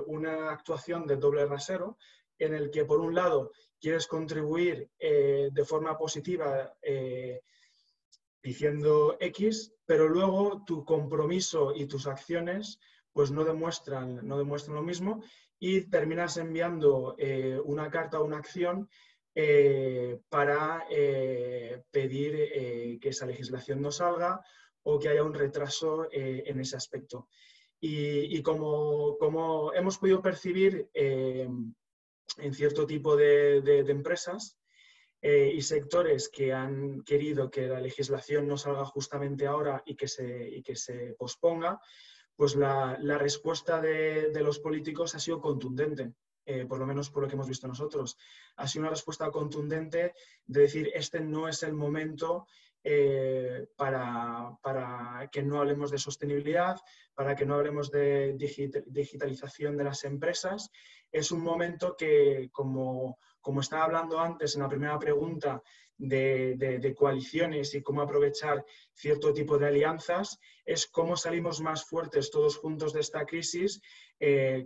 E: una actuación de doble rasero en el que, por un lado, quieres contribuir de forma positiva diciendo X, pero luego tu compromiso y tus acciones pues no demuestran lo mismo y terminas enviando una carta o una acción para pedir que esa legislación no salga o que haya un retraso en ese aspecto. Y como hemos podido percibir en cierto tipo de empresas y sectores que han querido que la legislación no salga justamente ahora y que se posponga, pues la respuesta de los políticos ha sido contundente. Por lo menos por lo que hemos visto nosotros. Ha sido una respuesta contundente de decir, este no es el momento para que no hablemos de sostenibilidad, para que no hablemos de digitalización de las empresas. Es un momento que, como estaba hablando antes en la primera pregunta, de coaliciones y cómo aprovechar cierto tipo de alianzas, es cómo salimos más fuertes todos juntos de esta crisis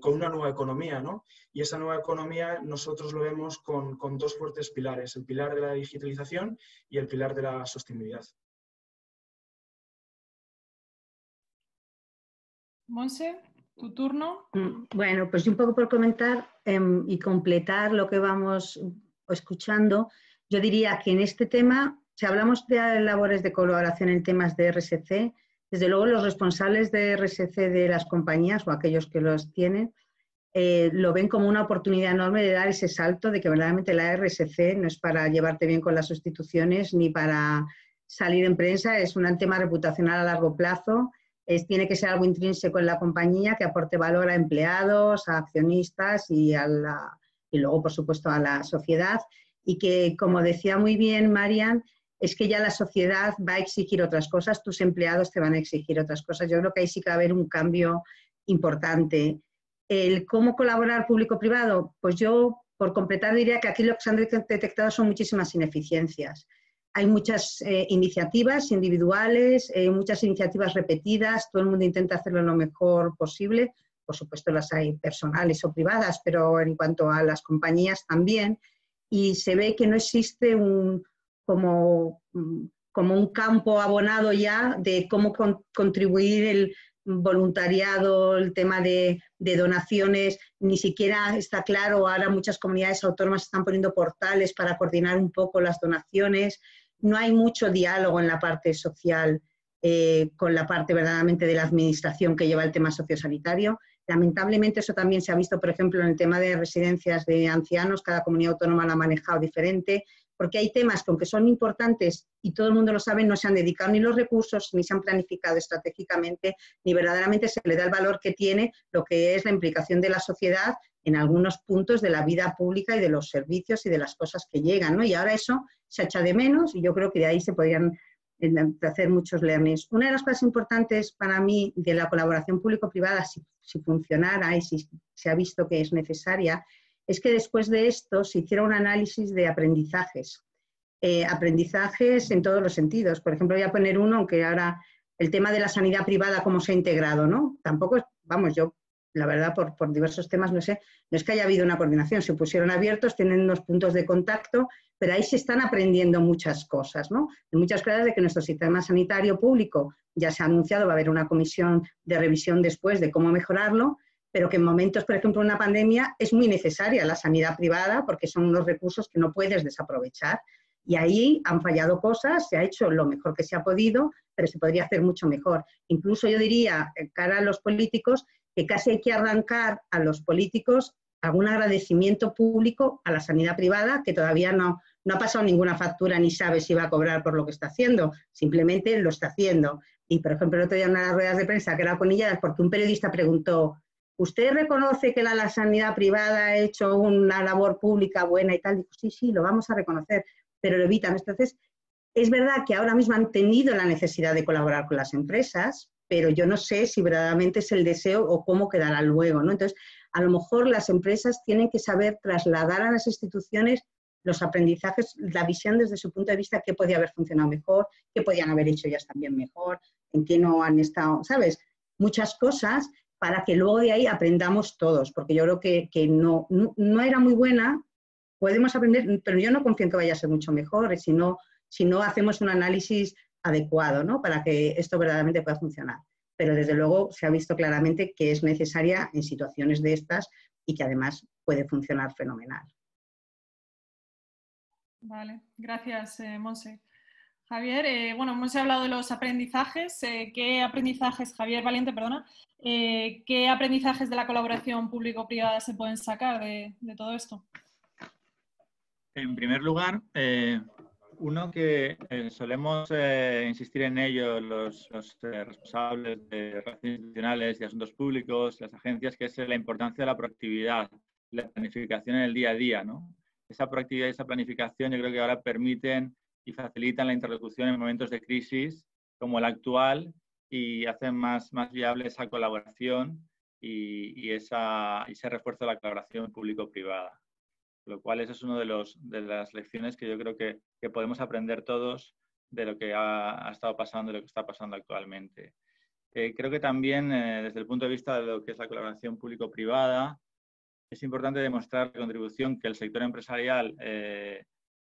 E: con una nueva economía, ¿no? Y esa nueva economía nosotros lo vemos con 2 fuertes pilares, el pilar de la digitalización y el pilar de la sostenibilidad.
A: Monse, tu turno.
F: Bueno, pues un poco por comentar y completar lo que vamos escuchando, yo diría que en este tema, si hablamos de labores de colaboración en temas de RSC, Desde luego, los responsables de RSC de las compañías o aquellos que los tienen lo ven como una oportunidad enorme de dar ese salto de que verdaderamente la RSC no es para llevarte bien con las sustituciones ni para salir en prensa, es un tema reputacional a largo plazo, tiene que ser algo intrínseco en la compañía que aporte valor a empleados, a accionistas y luego, por supuesto, a la sociedad. Y que, como decía muy bien Marian, es que ya la sociedad va a exigir otras cosas, tus empleados te van a exigir otras cosas. Yo creo que ahí sí que va a haber un cambio importante. El cómo colaborar público-privado, pues yo, por completar, diría que aquí lo que se han detectado son muchísimas ineficiencias. Hay muchas iniciativas individuales, muchas iniciativas repetidas, todo el mundo intenta hacerlo lo mejor posible. Por supuesto las hay personales o privadas, pero en cuanto a las compañías también. Y se ve que no existe como un campo abonado ya de cómo contribuir el voluntariado, el tema de donaciones, ni siquiera está claro. Ahora muchas comunidades autónomas están poniendo portales para coordinar un poco las donaciones. No hay mucho diálogo en la parte social con la parte verdaderamente de la administración que lleva el tema sociosanitario. Lamentablemente eso también se ha visto, por ejemplo, en el tema de residencias de ancianos, cada comunidad autónoma lo ha manejado diferente, porque hay temas que, aunque son importantes y todo el mundo lo sabe, no se han dedicado ni los recursos, ni se han planificado estratégicamente, ni verdaderamente se le da el valor que tiene lo que es la implicación de la sociedad en algunos puntos de la vida pública y de los servicios y de las cosas que llegan, ¿no? Y ahora eso se echa de menos y yo creo que de ahí se podrían hacer muchos learnings. Una de las cosas importantes para mí de la colaboración público-privada, si funcionara y si se ha visto que es necesaria, es que después de esto se hiciera un análisis de aprendizajes. Aprendizajes en todos los sentidos. Por ejemplo, voy a poner uno, aunque ahora el tema de la sanidad privada, cómo se ha integrado, ¿no? Tampoco, vamos, yo, la verdad, por diversos temas, no sé, no es que haya habido una coordinación, se pusieron abiertos, tienen unos puntos de contacto, pero ahí se están aprendiendo muchas cosas, ¿no? Muchas cosas de que nuestro sistema sanitario público ya se ha anunciado, va a haber una comisión de revisión después de cómo mejorarlo, pero que en momentos, por ejemplo, de una pandemia, es muy necesaria la sanidad privada porque son unos recursos que no puedes desaprovechar. Y ahí han fallado cosas, se ha hecho lo mejor que se ha podido, pero se podría hacer mucho mejor. Incluso yo diría, cara a los políticos, que casi hay que arrancar a los políticos algún agradecimiento público a la sanidad privada, que todavía no ha pasado ninguna factura ni sabe si va a cobrar por lo que está haciendo, simplemente lo está haciendo. Y, por ejemplo, el otro día en una de las ruedas de prensa, que era con ella, porque un periodista preguntó, ¿usted reconoce que la sanidad privada ha hecho una labor pública buena y tal? Dijo, sí, lo vamos a reconocer, pero lo evitan. Entonces, es verdad que ahora mismo han tenido la necesidad de colaborar con las empresas, pero yo no sé si verdaderamente es el deseo o cómo quedará luego, ¿no? Entonces, a lo mejor las empresas tienen que saber trasladar a las instituciones los aprendizajes, la visión desde su punto de vista, qué podía haber funcionado mejor, qué podían haber hecho ellas también mejor, en qué no han estado, ¿sabes? Muchas cosas para que luego de ahí aprendamos todos, porque yo creo que no era muy buena, podemos aprender, pero yo no confío en que vaya a ser mucho mejor, si no hacemos un análisis adecuado, ¿no? Para que esto verdaderamente pueda funcionar. Pero desde luego se ha visto claramente que es necesaria en situaciones de estas y que además puede funcionar fenomenal.
A: Vale, gracias, Monse. Javier, bueno, hemos hablado de los aprendizajes. ¿Qué aprendizajes, Javier Valiente, perdona, qué aprendizajes de la colaboración público-privada se pueden sacar de todo esto?
G: En primer lugar, uno que solemos insistir en ello los responsables de relaciones institucionales y asuntos públicos, las agencias, que es la importancia de la proactividad, la planificación en el día a día, ¿no? Esa proactividad y esa planificación yo creo que ahora permiten y facilitan la interlocución en momentos de crisis como el actual y hacen más viable esa colaboración y ese refuerzo de la colaboración público-privada. Lo cual esa es una de las lecciones que yo creo que podemos aprender todos de lo que ha estado pasando y lo que está pasando actualmente. Creo que también desde el punto de vista de lo que es la colaboración público-privada, es importante demostrar la contribución que el sector empresarial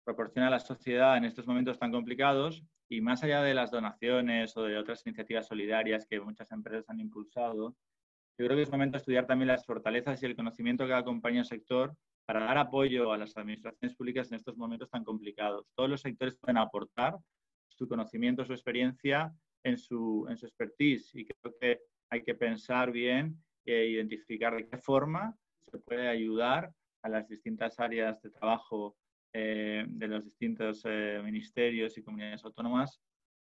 G: proporciona a la sociedad en estos momentos tan complicados y más allá de las donaciones o de otras iniciativas solidarias que muchas empresas han impulsado, yo creo que es momento de estudiar también las fortalezas y el conocimiento que acompaña al sector para dar apoyo a las administraciones públicas en estos momentos tan complicados. Todos los sectores pueden aportar su conocimiento, su experiencia en su expertise, y creo que hay que pensar bien e identificar de qué forma se puede ayudar a las distintas áreas de trabajo de los distintos ministerios y comunidades autónomas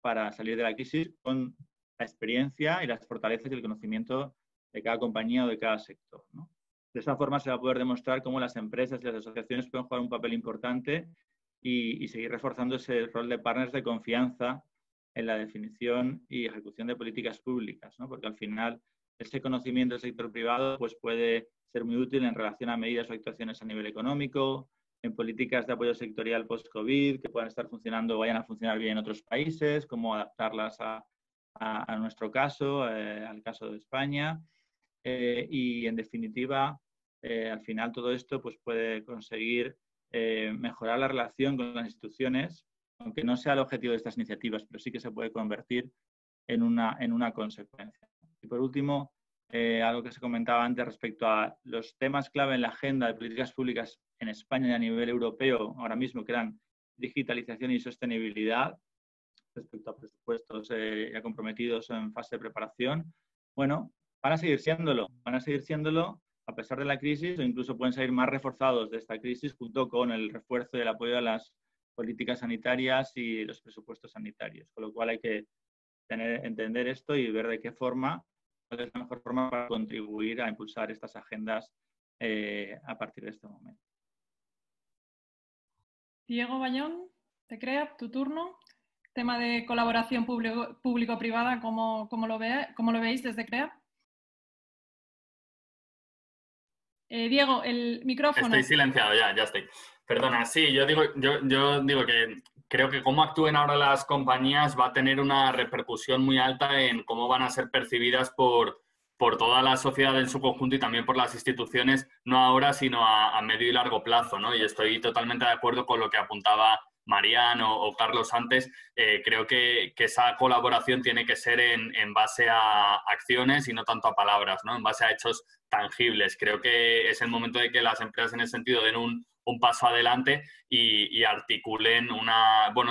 G: para salir de la crisis con la experiencia y las fortalezas y el conocimiento de cada compañía o de cada sector, ¿no? De esa forma se va a poder demostrar cómo las empresas y las asociaciones pueden jugar un papel importante y seguir reforzando ese rol de partners de confianza en la definición y ejecución de políticas públicas, ¿no? Porque al final ese conocimiento del sector privado pues, puede ser muy útil en relación a medidas o actuaciones a nivel económico, en políticas de apoyo sectorial post-COVID que puedan estar funcionando o vayan a funcionar bien en otros países, cómo adaptarlas a nuestro caso, al caso de España. Y en definitiva, al final todo esto pues, puede conseguir mejorar la relación con las instituciones, aunque no sea el objetivo de estas iniciativas, pero sí que se puede convertir en una consecuencia. Y por último, algo que se comentaba antes respecto a los temas clave en la agenda de políticas públicas en España y a nivel europeo, ahora mismo que eran digitalización y sostenibilidad, respecto a presupuestos ya comprometidos en fase de preparación. Bueno, van a seguir siéndolo a pesar de la crisis, o incluso pueden salir más reforzados de esta crisis junto con el refuerzo y el apoyo a las políticas sanitarias y los presupuestos sanitarios. Con lo cual hay que entender esto y ver de qué forma, cuál es la mejor forma para contribuir a impulsar estas agendas a partir de este momento.
A: Diego Bayón, de CREAP, tu turno. Tema de colaboración público-privada, ¿cómo lo veis desde CREAP? Diego, el micrófono.
H: Estoy silenciado, ya estoy. Perdona, sí, yo digo que creo que cómo actúen ahora las compañías va a tener una repercusión muy alta en cómo van a ser percibidas por toda la sociedad en su conjunto y también por las instituciones, no ahora, sino a medio y largo plazo, ¿no? Y estoy totalmente de acuerdo con lo que apuntaba Marian o Carlos antes. Creo que esa colaboración tiene que ser en base a acciones y no tanto a palabras, ¿no? En base a hechos tangibles. Creo que es el momento de que las empresas en ese sentido den un paso adelante y articulen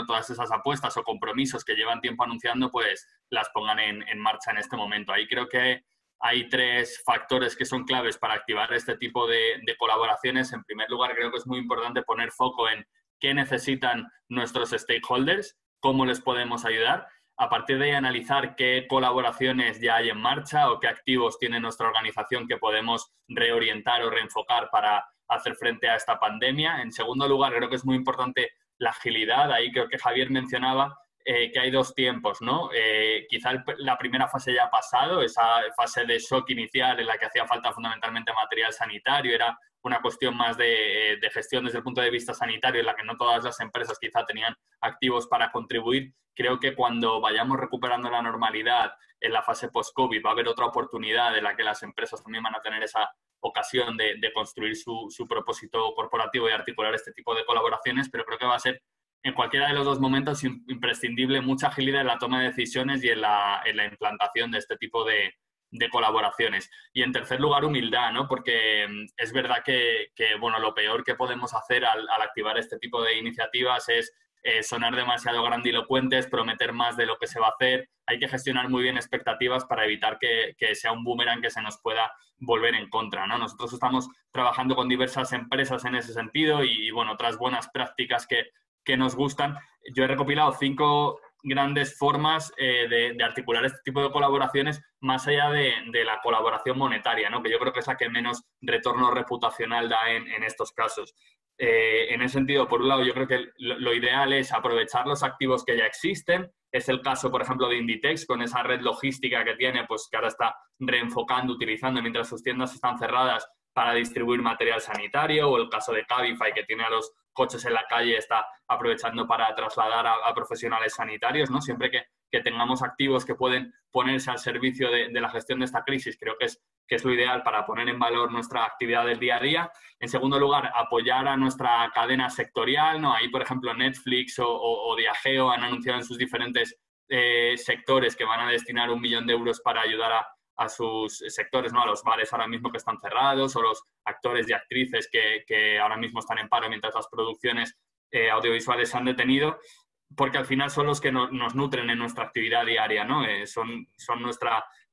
H: todas esas apuestas o compromisos que llevan tiempo anunciando, pues las pongan en marcha en este momento. Ahí creo que hay 3 factores que son claves para activar este tipo de colaboraciones. En primer lugar, creo que es muy importante poner foco en qué necesitan nuestros stakeholders, cómo les podemos ayudar. A partir de ahí, analizar qué colaboraciones ya hay en marcha o qué activos tiene nuestra organización que podemos reorientar o reenfocar para hacer frente a esta pandemia. En segundo lugar, creo que es muy importante la agilidad. Ahí creo que Javier mencionaba que hay 2 tiempos, ¿no? Quizá la primera fase ya ha pasado, esa fase de shock inicial en la que hacía falta fundamentalmente material sanitario, era una cuestión más de gestión desde el punto de vista sanitario, en la que no todas las empresas quizá tenían activos para contribuir. Creo que cuando vayamos recuperando la normalidad en la fase post-COVID va a haber otra oportunidad en la que las empresas también van a tener esa ocasión de construir su propósito corporativo y articular este tipo de colaboraciones, pero creo que va a ser en cualquiera de los 2 momentos imprescindible mucha agilidad en la toma de decisiones y en la implantación de este tipo de colaboraciones. Y en tercer lugar, humildad, ¿no? Porque es verdad que lo peor que podemos hacer al activar este tipo de iniciativas es sonar demasiado grandilocuentes, prometer más de lo que se va a hacer. Hay que gestionar muy bien expectativas para evitar que sea un boomerang que se nos pueda volver en contra, ¿no? Nosotros estamos trabajando con diversas empresas en ese sentido y otras buenas prácticas que nos gustan. Yo he recopilado 5 grandes formas de articular este tipo de colaboraciones más allá de la colaboración monetaria, ¿no? Que yo creo que es la que menos retorno reputacional da en estos casos. En ese sentido, por un lado, yo creo que lo ideal es aprovechar los activos que ya existen. Es el caso, por ejemplo, de Inditex, con esa red logística que tiene, pues que ahora está reenfocando, utilizando mientras sus tiendas están cerradas para distribuir material sanitario, o el caso de Cabify, que tiene a los coches en la calle, está aprovechando para trasladar a profesionales sanitarios, ¿no? Siempre que tengamos activos que pueden ponerse al servicio de la gestión de esta crisis, creo que es lo ideal para poner en valor nuestra actividad del día a día. En segundo lugar, apoyar a nuestra cadena sectorial, ¿no? Ahí, por ejemplo, Netflix o Diageo han anunciado en sus diferentes sectores que van a destinar 1 millón de euros para ayudar a sus sectores, ¿no? A los bares ahora mismo que están cerrados o los actores y actrices que ahora mismo están en paro mientras las producciones audiovisuales se han detenido. porque al final son los que nos nutren en nuestra actividad diaria, ¿no? Son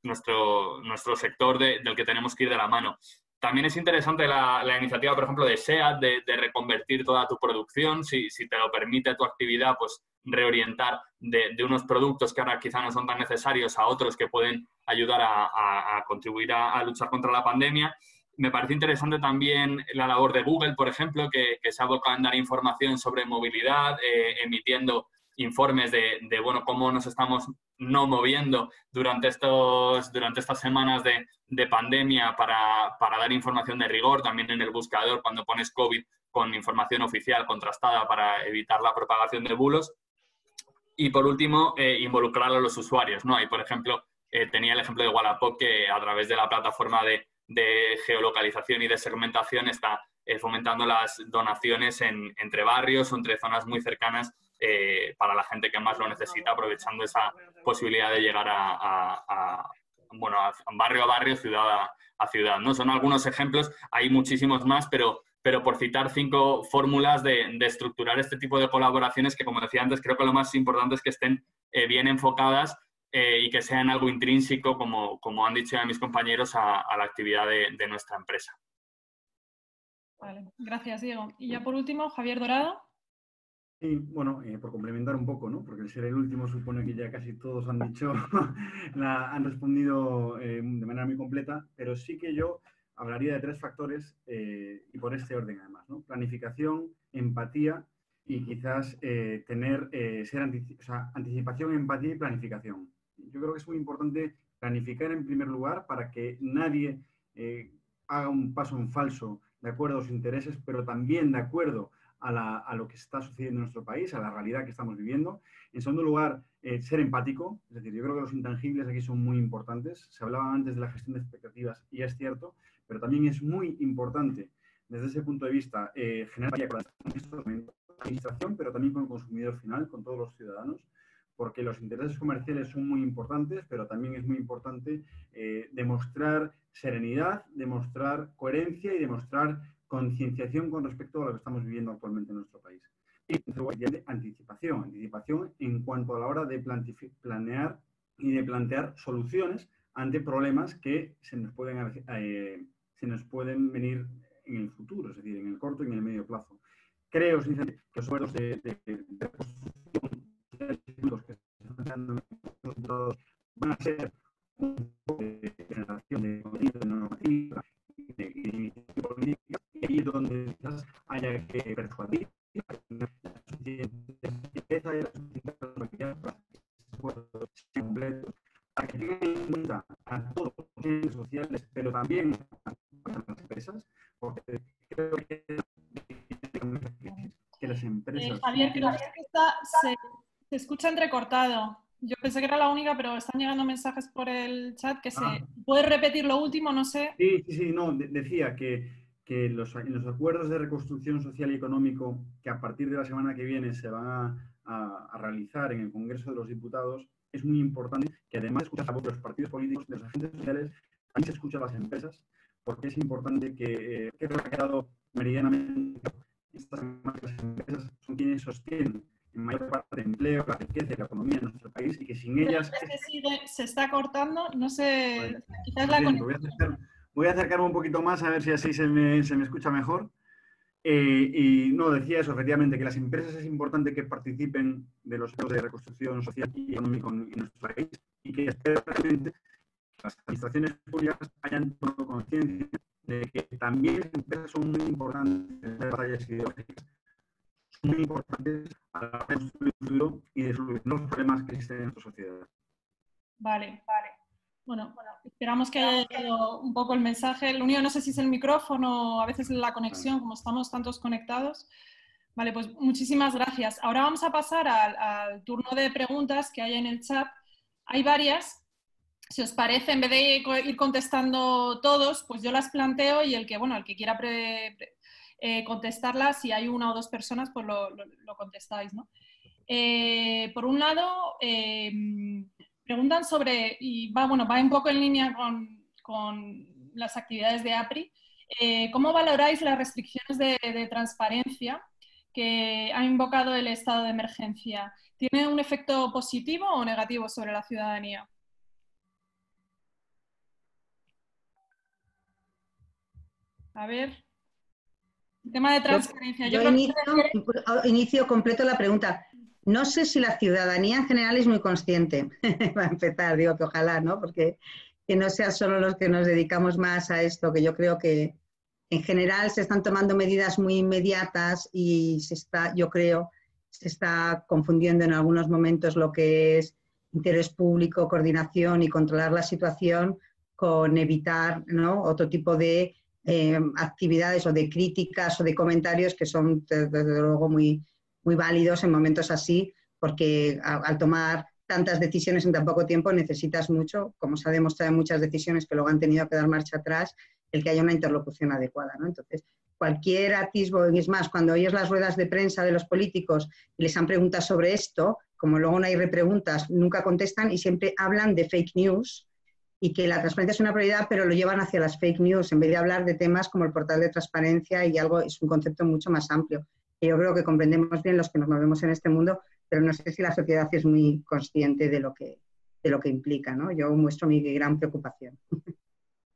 H: nuestro sector del que tenemos que ir de la mano. También es interesante la iniciativa, por ejemplo, de SEAT, de reconvertir toda tu producción, si te lo permite tu actividad, pues reorientar de unos productos que ahora quizá no son tan necesarios a otros que pueden ayudar a contribuir a luchar contra la pandemia. Me parece interesante también la labor de Google, por ejemplo, que se ha abocado en dar información sobre movilidad, emitiendo informes de bueno, cómo nos estamos no moviendo durante estas semanas de pandemia para dar información de rigor, también en el buscador cuando pones COVID con información oficial contrastada para evitar la propagación de bulos. Y por último, involucrar a los usuarios, ¿no? Ahí, por ejemplo, tenía el ejemplo de Wallapop, que a través de la plataforma de geolocalización y de segmentación está fomentando las donaciones entre barrios o entre zonas muy cercanas para la gente que más lo necesita, aprovechando esa posibilidad de llegar barrio a barrio, ciudad a ciudad, ¿no? Son algunos ejemplos, hay muchísimos más, pero por citar 5 fórmulas de estructurar este tipo de colaboraciones que, como decía antes, creo que lo más importante es que estén bien enfocadas y que sean algo intrínseco, como han dicho ya mis compañeros, a la actividad de nuestra empresa.
A: Vale, gracias, Diego. Y ya por último, Javier Dorado.
I: Sí, bueno, por complementar un poco, ¿no? Porque al ser el último supone que ya casi todos han dicho, han respondido de manera muy completa, pero sí que yo hablaría de 3 factores y por este orden además, ¿no? Planificación, empatía y quizás anticipación, empatía y planificación. Yo creo que es muy importante planificar en primer lugar para que nadie haga un paso en falso de acuerdo a sus intereses, pero también de acuerdo a lo que está sucediendo en nuestro país, a la realidad que estamos viviendo. En segundo lugar, ser empático. Es decir, yo creo que los intangibles aquí son muy importantes. Se hablaba antes de la gestión de expectativas y es cierto, pero también es muy importante desde ese punto de vista generar empatía con la administración, pero también con el consumidor final, con todos los ciudadanos, porque los intereses comerciales son muy importantes, pero también es muy importante demostrar serenidad, demostrar coherencia y demostrar concienciación con respecto a lo que estamos viviendo actualmente en nuestro país. Y anticipación en cuanto a la hora de planear y de plantear soluciones ante problemas que se nos pueden venir en el futuro, es decir, en el corto y en el medio plazo. Creo, sinceramente, que los acuerdos de reconstrucción que se están dando van a ser un poco de generación de contenido, de normativa y política, y ahí es donde quizás haya que persuadir la suficiente riqueza y la suficiente responsabilidad para que estos acuerdos sean completos, para que tengan en cuenta a todos los agentes sociales, pero también a las empresas, porque creo que las empresas...
A: Javier, creo que se escucha entrecortado. Yo pensé que era la única, pero están llegando mensajes por el chat que ¿Puedes repetir lo último? No sé.
I: Sí, no, decía que en los acuerdos de reconstrucción social y económico que a partir de la semana que viene se van a realizar en el Congreso de los Diputados, es muy importante que además de escuchar la voz de los partidos políticos, de los agentes sociales, también se escucha a las empresas, porque es importante que ha quedado meridianamente estas empresas son quienes sostienen en mayor parte de empleo, la riqueza y la economía en nuestro país, y que sin ellas...
A: Se está cortando, no sé,
I: bueno,
A: quizás la conexión.
I: Voy a acercarme un poquito más a ver si así se me escucha mejor. Y no, decía eso, efectivamente, que las empresas es importante que participen de los procesos de reconstrucción social y económica en nuestro país, y que realmente las administraciones públicas hayan tomado conciencia de que también las empresas son muy importantes en las batallas ideológicas, son muy importantes a la hora de construir el futuro y de solucionar los problemas que existen en nuestra sociedad.
A: Vale. Bueno, esperamos que haya llegado un poco el mensaje. Lo único, no sé si es el micrófono o a veces la conexión, como estamos tantos conectados. Vale, pues muchísimas gracias. Ahora vamos a pasar al turno de preguntas que hay en el chat. Hay varias. Si os parece, en vez de ir contestando todos, pues yo las planteo y el que quiera contestarlas, si hay 1 o 2 personas, pues lo contestáis, ¿no? Por un lado, preguntan sobre, y va un poco en línea con las actividades de APRI, ¿cómo valoráis las restricciones de transparencia que ha invocado el estado de emergencia, ¿tiene un efecto positivo o negativo sobre la ciudadanía? A ver, tema de transparencia.
F: Yo inicio completo la pregunta. No sé si la ciudadanía en general es muy consciente. Va a empezar, digo que ojalá, ¿no? Porque que no sean solo los que nos dedicamos más a esto, que yo creo que en general se están tomando medidas muy inmediatas y yo creo, se está confundiendo en algunos momentos lo que es interés público, coordinación y controlar la situación con evitar, ¿no?, otro tipo de actividades o de críticas o de comentarios que son desde luego muy, muy válidos en momentos así, porque al tomar tantas decisiones en tan poco tiempo necesitas mucho, como se ha demostrado en muchas decisiones que luego han tenido que dar marcha atrás, el que haya una interlocución adecuada, ¿no? Entonces, cualquier atisbo, es más, cuando oyes las ruedas de prensa de los políticos y les han preguntado sobre esto, como luego no hay repreguntas, nunca contestan y siempre hablan de fake news y que la transparencia es una prioridad, pero lo llevan hacia las fake news en vez de hablar de temas como el portal de transparencia y algo, es un concepto mucho más amplio. Que yo creo que comprendemos bien los que nos movemos en este mundo, pero no sé si la sociedad es muy consciente de lo que implica, ¿no? Yo muestro mi gran preocupación.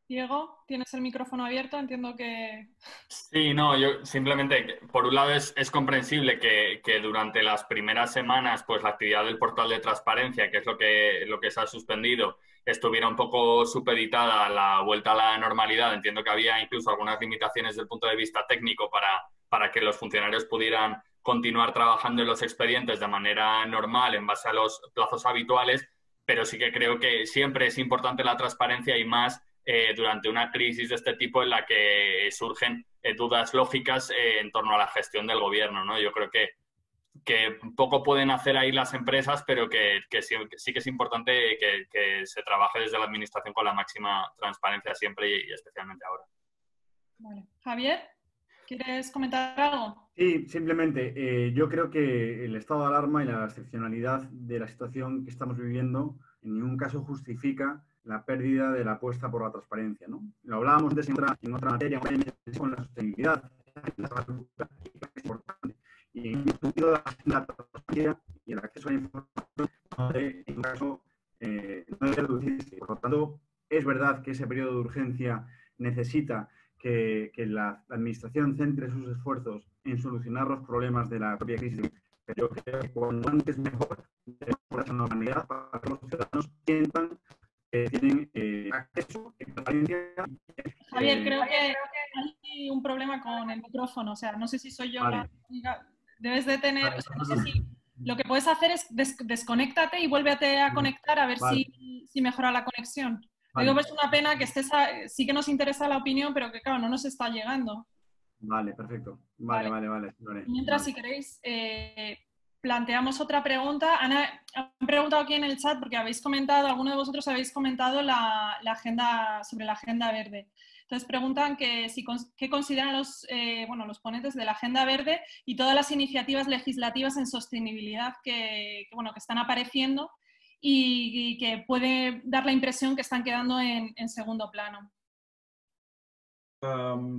A: Diego, tienes el micrófono abierto, entiendo que...
H: Sí, no, yo simplemente, por un lado es comprensible que durante las primeras semanas pues la actividad del portal de transparencia, que es lo que se ha suspendido, estuviera un poco supeditada a la vuelta a la normalidad. Entiendo que había incluso algunas limitaciones desde el punto de vista técnico para que los funcionarios pudieran continuar trabajando en los expedientes de manera normal en base a los plazos habituales, pero sí que creo que siempre es importante la transparencia y más durante una crisis de este tipo en la que surgen dudas lógicas en torno a la gestión del gobierno, ¿no? Yo creo que poco pueden hacer ahí las empresas, pero que sí que es importante que se trabaje desde la administración con la máxima transparencia siempre y especialmente ahora.
A: Vale. Javier, ¿quieres comentar algo?
I: Sí, simplemente yo creo que el estado de alarma y la excepcionalidad de la situación que estamos viviendo en ningún caso justifica la pérdida de la apuesta por la transparencia, ¿no? Lo hablábamos antes en otra materia, con la sostenibilidad, es importante. Y en el sentido de la transparencia y el acceso a la información, en un caso no debe reducirse. Por lo tanto, es verdad que ese periodo de urgencia necesita que la administración centre sus esfuerzos en solucionar los problemas de la propia crisis, pero yo creo que cuanto antes mejor, por esa normalidad, para que los ciudadanos sientan que tienen acceso a transparencia.
A: Javier, creo que hay un problema con el micrófono, o sea, no sé si soy yo
I: vale.
A: Debes de tener, o sea, no sé si lo que puedes hacer es desconéctate y vuélvete a conectar a ver si mejora la conexión. Vale. Digo, es una pena que sí que nos interesa la opinión, pero que claro, no nos está llegando.
I: Vale, perfecto. Vale.
A: Mientras, si queréis, planteamos otra pregunta. Ana, han preguntado aquí en el chat, porque alguno de vosotros habéis comentado la agenda, sobre la agenda verde. Entonces preguntan qué consideran los ponentes de la agenda verde y todas las iniciativas legislativas en sostenibilidad que están apareciendo y que puede dar la impresión que están quedando en segundo plano.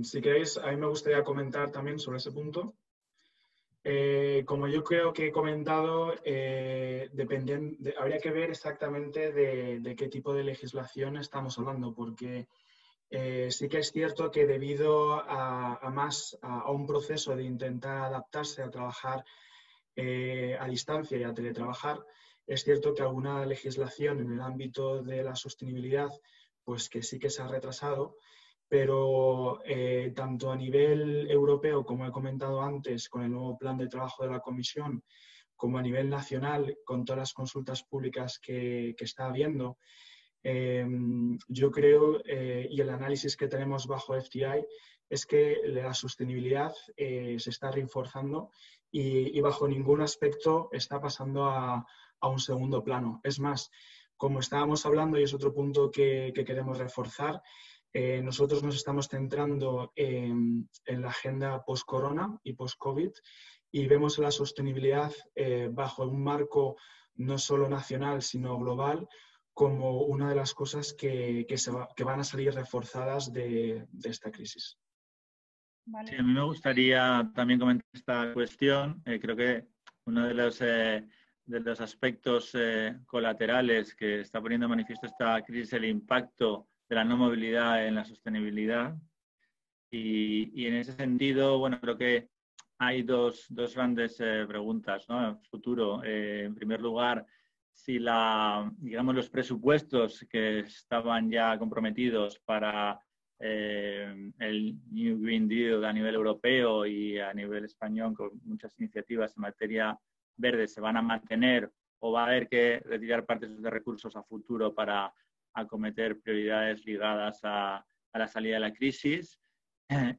E: Si queréis, a mí me gustaría comentar también sobre ese punto. Como yo creo que he comentado, habría que ver exactamente de qué tipo de legislación estamos hablando, porque sí que es cierto que debido a un proceso de intentar adaptarse a trabajar a distancia y a teletrabajar, es cierto que alguna legislación en el ámbito de la sostenibilidad, pues que sí que se ha retrasado, pero tanto a nivel europeo, como he comentado antes, con el nuevo plan de trabajo de la Comisión, como a nivel nacional, con todas las consultas públicas que está habiendo, yo creo, y el análisis que tenemos bajo FTI, es que la sostenibilidad se está reforzando y bajo ningún aspecto está pasando a un segundo plano. Es más, como estábamos hablando, y es otro punto que queremos reforzar, nosotros nos estamos centrando en la agenda post-corona y post-COVID y vemos la sostenibilidad bajo un marco no solo nacional, sino global, como una de las cosas que van a salir reforzadas de esta crisis.
A: Vale.
G: Sí, a mí me gustaría también comentar esta cuestión. Creo que uno de los aspectos colaterales que está poniendo de manifiesto esta crisis es el impacto de la no movilidad en la sostenibilidad. Y en ese sentido, bueno, creo que hay dos grandes preguntas, ¿no? En futuro, en primer lugar, si digamos, los presupuestos que estaban ya comprometidos para el New Green Deal a nivel europeo y a nivel español, con muchas iniciativas en materia verde, se van a mantener o va a haber que retirar parte de esos recursos a futuro para acometer prioridades ligadas a la salida de la crisis.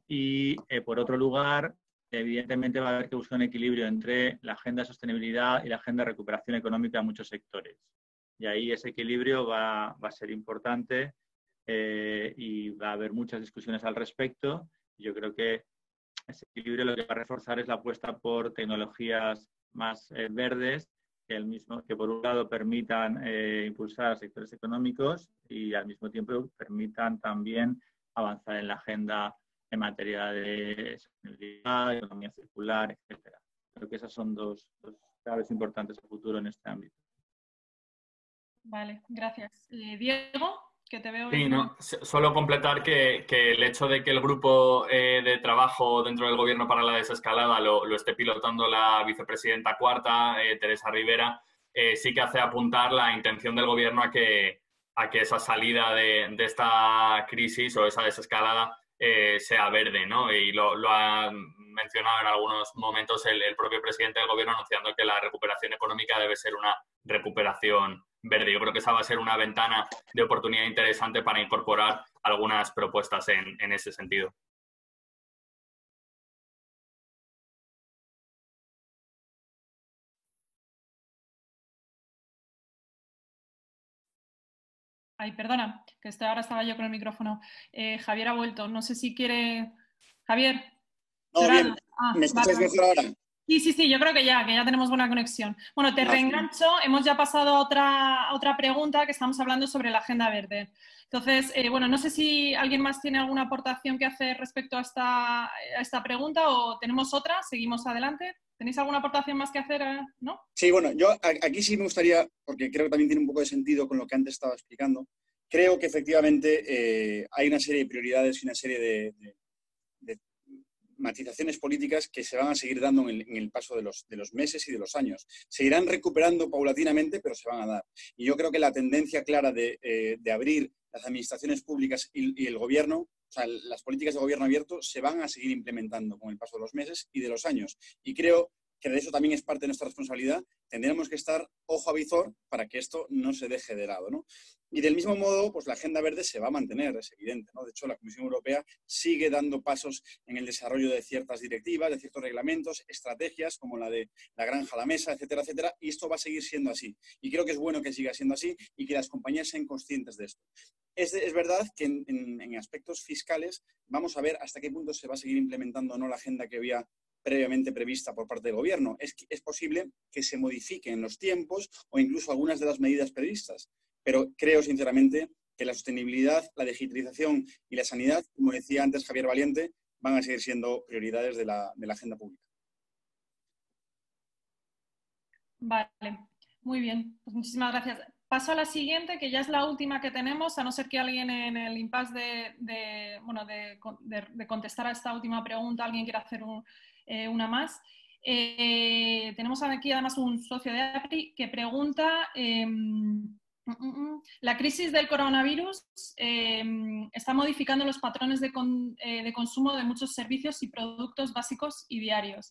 G: Y, por otro lugar, evidentemente va a haber que buscar un equilibrio entre la agenda de sostenibilidad y la agenda de recuperación económica de muchos sectores. Y ahí ese equilibrio va a ser importante y va a haber muchas discusiones al respecto. Yo creo que ese equilibrio lo que va a reforzar es la apuesta por tecnologías más verdes, que por un lado permitan impulsar sectores económicos y al mismo tiempo permitan también avanzar en la agenda en materia de sostenibilidad, economía circular, etcétera. Creo que esas son dos claves importantes a futuro en este ámbito.
A: Vale, gracias. Diego, que te veo.
H: Sí, no, solo completar que el hecho de que el grupo de trabajo dentro del Gobierno para la desescalada lo esté pilotando la vicepresidenta cuarta, Teresa Rivera, sí que hace apuntar la intención del Gobierno a que esa salida de esta crisis o esa desescalada sea verde, ¿no? Y lo ha mencionado en algunos momentos el propio presidente del Gobierno, anunciando que la recuperación económica debe ser una recuperación verde. Yo creo que esa va a ser una ventana de oportunidad interesante para incorporar algunas propuestas en ese sentido.
A: Ay, perdona, que ahora estaba yo con el micrófono. Javier ha vuelto. No sé si quiere... Javier.
J: No, bien. ¿Me escucháis mejor ahora?
A: Sí, yo creo que ya tenemos buena conexión. Bueno, te reengancho. Hemos ya pasado a otra pregunta, que estamos hablando sobre la agenda verde. Entonces, bueno, no sé si alguien más tiene alguna aportación que hacer respecto a esta pregunta o tenemos otra. Seguimos adelante. ¿Tenéis alguna aportación más que hacer? ¿No?
J: Sí, bueno, yo aquí sí me gustaría, porque creo que también tiene un poco de sentido con lo que antes estaba explicando, creo que efectivamente hay una serie de prioridades y una serie de matizaciones políticas que se van a seguir dando en el paso de los meses y de los años. Se irán recuperando paulatinamente, pero se van a dar. Y yo creo que la tendencia clara de abrir las administraciones públicas y el gobierno, o sea, las políticas de gobierno abierto, se van a seguir implementando con el paso de los meses y de los años. Y creo que de eso también es parte de nuestra responsabilidad. Tendremos que estar ojo a visor para que esto no se deje de lado, ¿no? Y del mismo modo, pues la agenda verde se va a mantener, es evidente, ¿no? De hecho, la Comisión Europea sigue dando pasos en el desarrollo de ciertas directivas, de ciertos reglamentos, estrategias como la de la granja a la mesa, etcétera, etcétera, y esto va a seguir siendo así. Y creo que es bueno que siga siendo así y que las compañías sean conscientes de esto. Es verdad que en aspectos fiscales vamos a ver hasta qué punto se va a seguir implementando o no la agenda que había previamente prevista por parte del Gobierno. Es posible que se modifiquen los tiempos o incluso algunas de las medidas previstas, pero creo sinceramente que la sostenibilidad, la digitalización y la sanidad, como decía antes Javier Valiente, van a seguir siendo prioridades de la agenda pública.
A: Vale, muy bien. Pues muchísimas gracias. Paso a la siguiente, que ya es la última que tenemos, a no ser que alguien en el impasse de contestar a esta última pregunta, alguien quiera hacer una más. Tenemos aquí además un socio de APRI que pregunta... la crisis del coronavirus está modificando los patrones de consumo de muchos servicios y productos básicos y diarios.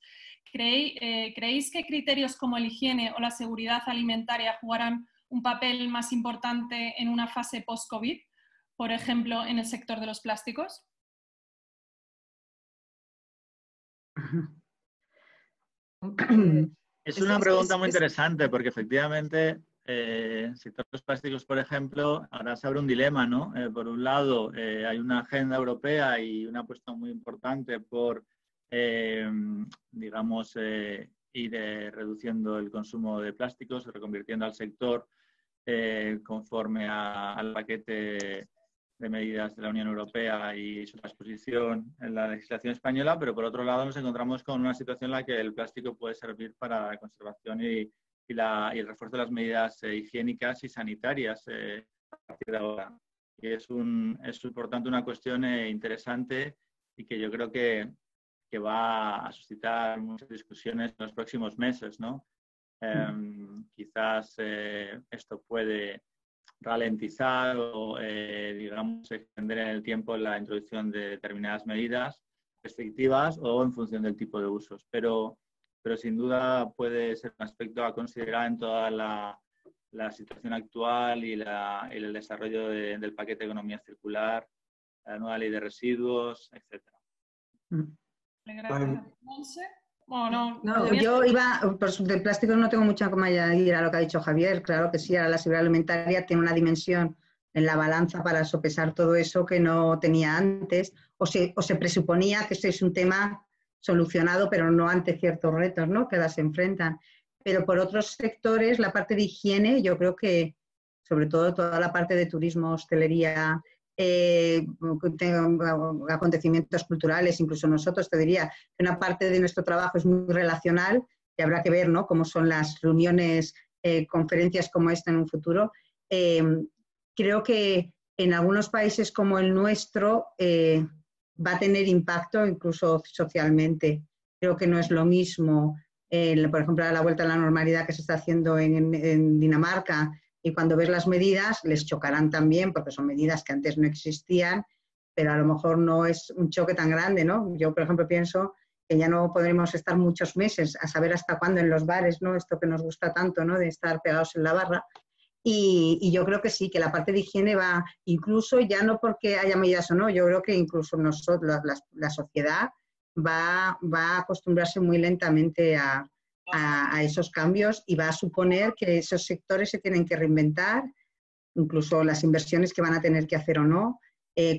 A: ¿Creéis que criterios como la higiene o la seguridad alimentaria jugarán un papel más importante en una fase post-COVID, por ejemplo, en el sector de los plásticos?
G: Es una pregunta muy interesante porque efectivamente el sector de los plásticos, por ejemplo, ahora se abre un dilema, ¿no? Por un lado, hay una agenda europea y una apuesta muy importante por, digamos, ir reduciendo el consumo de plásticos, reconvirtiendo al sector conforme al paquete de medidas de la Unión Europea y su transposición en la legislación española, pero por otro lado nos encontramos con una situación en la que el plástico puede servir para la conservación y el refuerzo de las medidas higiénicas y sanitarias a partir de ahora. Y es por tanto una cuestión interesante y que yo creo que va a suscitar muchas discusiones en los próximos meses, ¿no? Quizás esto puede ralentizar o, digamos, extender en el tiempo la introducción de determinadas medidas restrictivas o en función del tipo de usos. Pero sin duda puede ser un aspecto a considerar en toda la situación actual y el desarrollo del paquete de economía circular, la nueva ley de residuos, etc.
A: Gracias.
F: No, yo iba, por del plástico no tengo mucha como añadir a lo que ha dicho Javier. Claro que sí, ahora la seguridad alimentaria tiene una dimensión en la balanza para sopesar todo eso que no tenía antes, o se presuponía que este es un tema solucionado, pero no ante ciertos retos, ¿no?, que las enfrentan. Pero por otros sectores, la parte de higiene, yo creo que, sobre todo toda la parte de turismo, hostelería, acontecimientos culturales, incluso nosotros, te diría que una parte de nuestro trabajo es muy relacional y habrá que ver, ¿no?, cómo son las reuniones, conferencias como esta en un futuro. Creo que en algunos países como el nuestro va a tener impacto incluso socialmente. Creo que no es lo mismo, por ejemplo, a la vuelta a la normalidad que se está haciendo en Dinamarca, y cuando ves las medidas les chocarán también porque son medidas que antes no existían, pero a lo mejor no es un choque tan grande, ¿no? Yo, por ejemplo, pienso que ya no podremos estar muchos meses a saber hasta cuándo en los bares, ¿no?, esto que nos gusta tanto, ¿no?, de estar pegados en la barra. Y yo creo que sí, que la parte de higiene va, incluso ya no porque haya medidas o no, yo creo que incluso nosotros, la sociedad va a acostumbrarse muy lentamente a esos cambios y va a suponer que esos sectores se tienen que reinventar, incluso las inversiones que van a tener que hacer o no,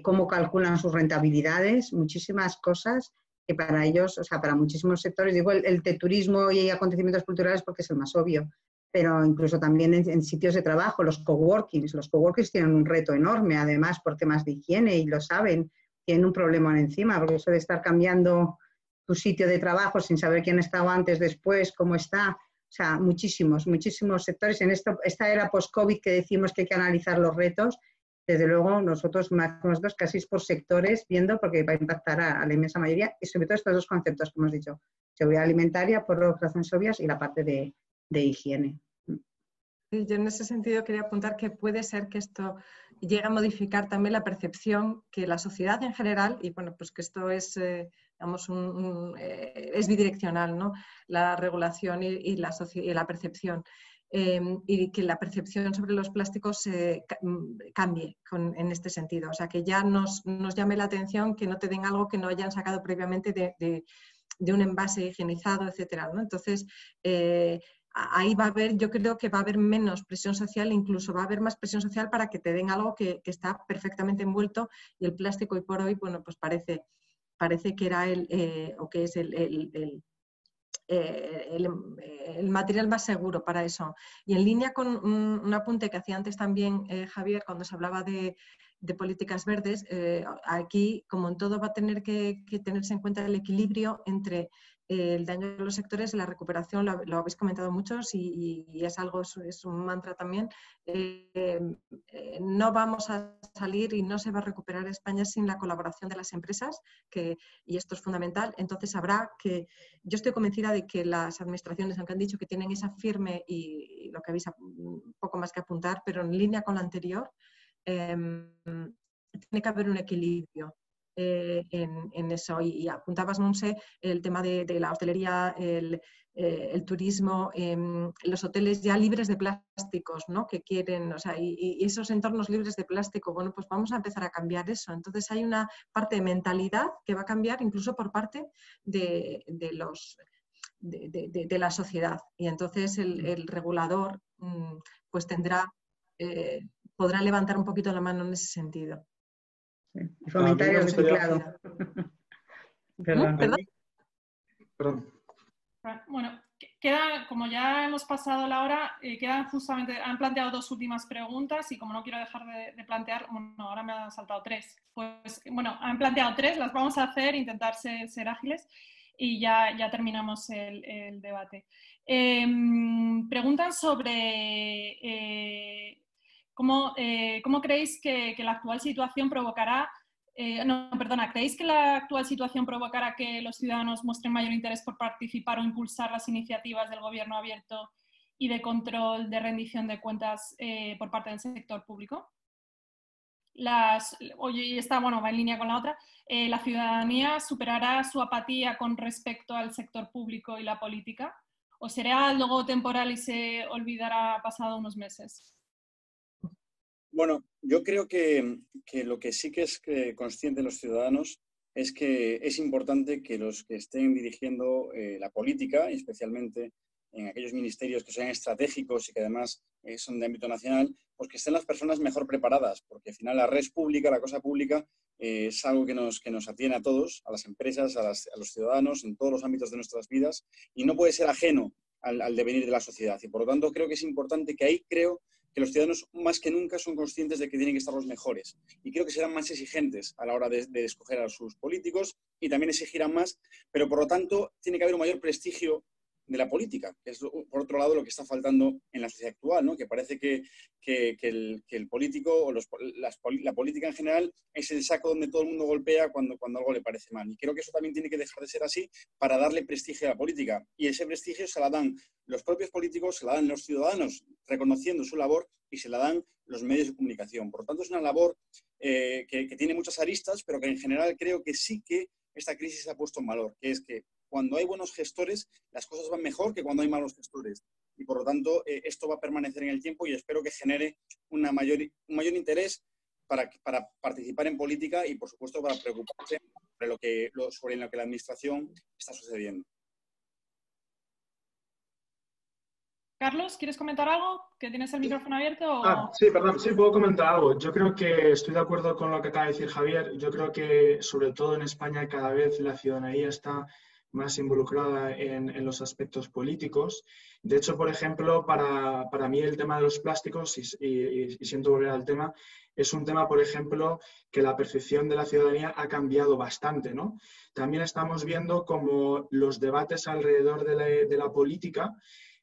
F: cómo calculan sus rentabilidades, muchísimas cosas que para ellos, o sea, para muchísimos sectores, digo el de turismo y acontecimientos culturales porque es el más obvio, pero incluso también en sitios de trabajo, los coworkings tienen un reto enorme, además por temas de higiene, y lo saben, tienen un problema encima, porque eso de estar cambiando tu sitio de trabajo sin saber quién estaba antes, después, cómo está, o sea, muchísimos sectores. En esta era post-COVID que decimos que hay que analizar los retos, desde luego nosotros casi es por sectores, viendo, porque va a impactar a la inmensa mayoría, y sobre todo estos dos conceptos que hemos dicho, seguridad alimentaria por razones obvias y la parte de higiene.
B: Yo en ese sentido quería apuntar que puede ser que esto llegue a modificar también la percepción que la sociedad en general, y bueno, pues que esto es, digamos, es bidireccional, ¿no?, la regulación y la percepción, y que la percepción sobre los plásticos cambie en este sentido. O sea, que ya nos llame la atención que no te den algo que no hayan sacado previamente de un envase higienizado, etcétera, ¿no? Entonces, ahí va a haber, yo creo que va a haber menos presión social, incluso va a haber más presión social para que te den algo que está perfectamente envuelto, y el plástico hoy por hoy, bueno, pues parece que era o que es el material más seguro para eso. Y en línea con un apunte que hacía antes también Javier, cuando se hablaba de políticas verdes, aquí, como en todo, va a tener que tenerse en cuenta el equilibrio entre el daño de los sectores y la recuperación. Lo habéis comentado muchos y es algo, es un mantra también. No vamos a salir y no se va a recuperar España sin la colaboración de las empresas, y esto es fundamental. Entonces yo estoy convencida de que las administraciones, aunque han dicho que tienen esa firme, y lo que habéis un poco más que apuntar, pero en línea con lo anterior, tiene que haber un equilibrio en eso. Y apuntabas, Monse, el tema de la hostelería, el turismo, los hoteles ya libres de plásticos, ¿no?, que quieren, o sea, y esos entornos libres de plástico. Bueno, pues vamos a empezar a cambiar eso. Entonces hay una parte de mentalidad que va a cambiar incluso por parte de la sociedad, y entonces el regulador pues podrá levantar un poquito la mano en ese sentido.
F: Y fomentar el reciclado.
A: Bueno, como ya hemos pasado la hora, quedan justamente, han planteado 2 últimas preguntas y como no quiero dejar de plantear, bueno, ahora me han saltado 3. Pues bueno, han planteado 3, las vamos a hacer, intentar ser ágiles y ya terminamos el debate. Preguntan sobre cómo creéis que la actual situación provocará. ¿Creéis que la actual situación provocará que los ciudadanos muestren mayor interés por participar o impulsar las iniciativas del gobierno abierto y de control de rendición de cuentas por parte del sector público? Y está, bueno, va en línea con la otra. ¿La ciudadanía superará su apatía con respecto al sector público y la política? ¿O será algo temporal y se olvidará pasado unos meses?
J: Bueno, yo creo que lo que sí que es consciente los ciudadanos es que es importante que los que estén dirigiendo la política, y especialmente en aquellos ministerios que sean estratégicos y que además son de ámbito nacional, pues que estén las personas mejor preparadas, porque al final la red pública, la cosa pública, es algo que nos atiene a todos, a las empresas, a los ciudadanos, en todos los ámbitos de nuestras vidas, y no puede ser ajeno al devenir de la sociedad. Y por lo tanto creo que es importante que ahí que los ciudadanos más que nunca son conscientes de que tienen que estar los mejores y creo que serán más exigentes a la hora de escoger a sus políticos y también exigirán más, pero por lo tanto tiene que haber un mayor prestigio de la política, que es por otro lado lo que está faltando en la sociedad actual, ¿no? Que parece que el político o la política en general es el saco donde todo el mundo golpea cuando algo le parece mal. Y creo que eso también tiene que dejar de ser así para darle prestigio a la política. Y ese prestigio se la dan los propios políticos, se la dan los ciudadanos reconociendo su labor y se la dan los medios de comunicación. Por lo tanto, es una labor que tiene muchas aristas, pero que en general creo que sí que esta crisis se ha puesto en valor, que es que cuando hay buenos gestores, las cosas van mejor que cuando hay malos gestores. Y por lo tanto, esto va a permanecer en el tiempo y espero que genere un mayor interés para participar en política y, por supuesto, para preocuparse sobre lo que la administración está sucediendo.
A: Carlos, ¿quieres comentar algo? ¿Que tienes el micrófono abierto? ¿O?
E: Sí, perdón, sí, puedo comentar algo. Yo creo que estoy de acuerdo con lo que acaba de decir Javier. Yo creo que, sobre todo en España, cada vez la ciudadanía está más involucrada en los aspectos políticos. De hecho, por ejemplo, para mí el tema de los plásticos, y siento volver al tema, es un tema, por ejemplo, que la percepción de la ciudadanía ha cambiado bastante, ¿no? También estamos viendo como los debates alrededor de la política,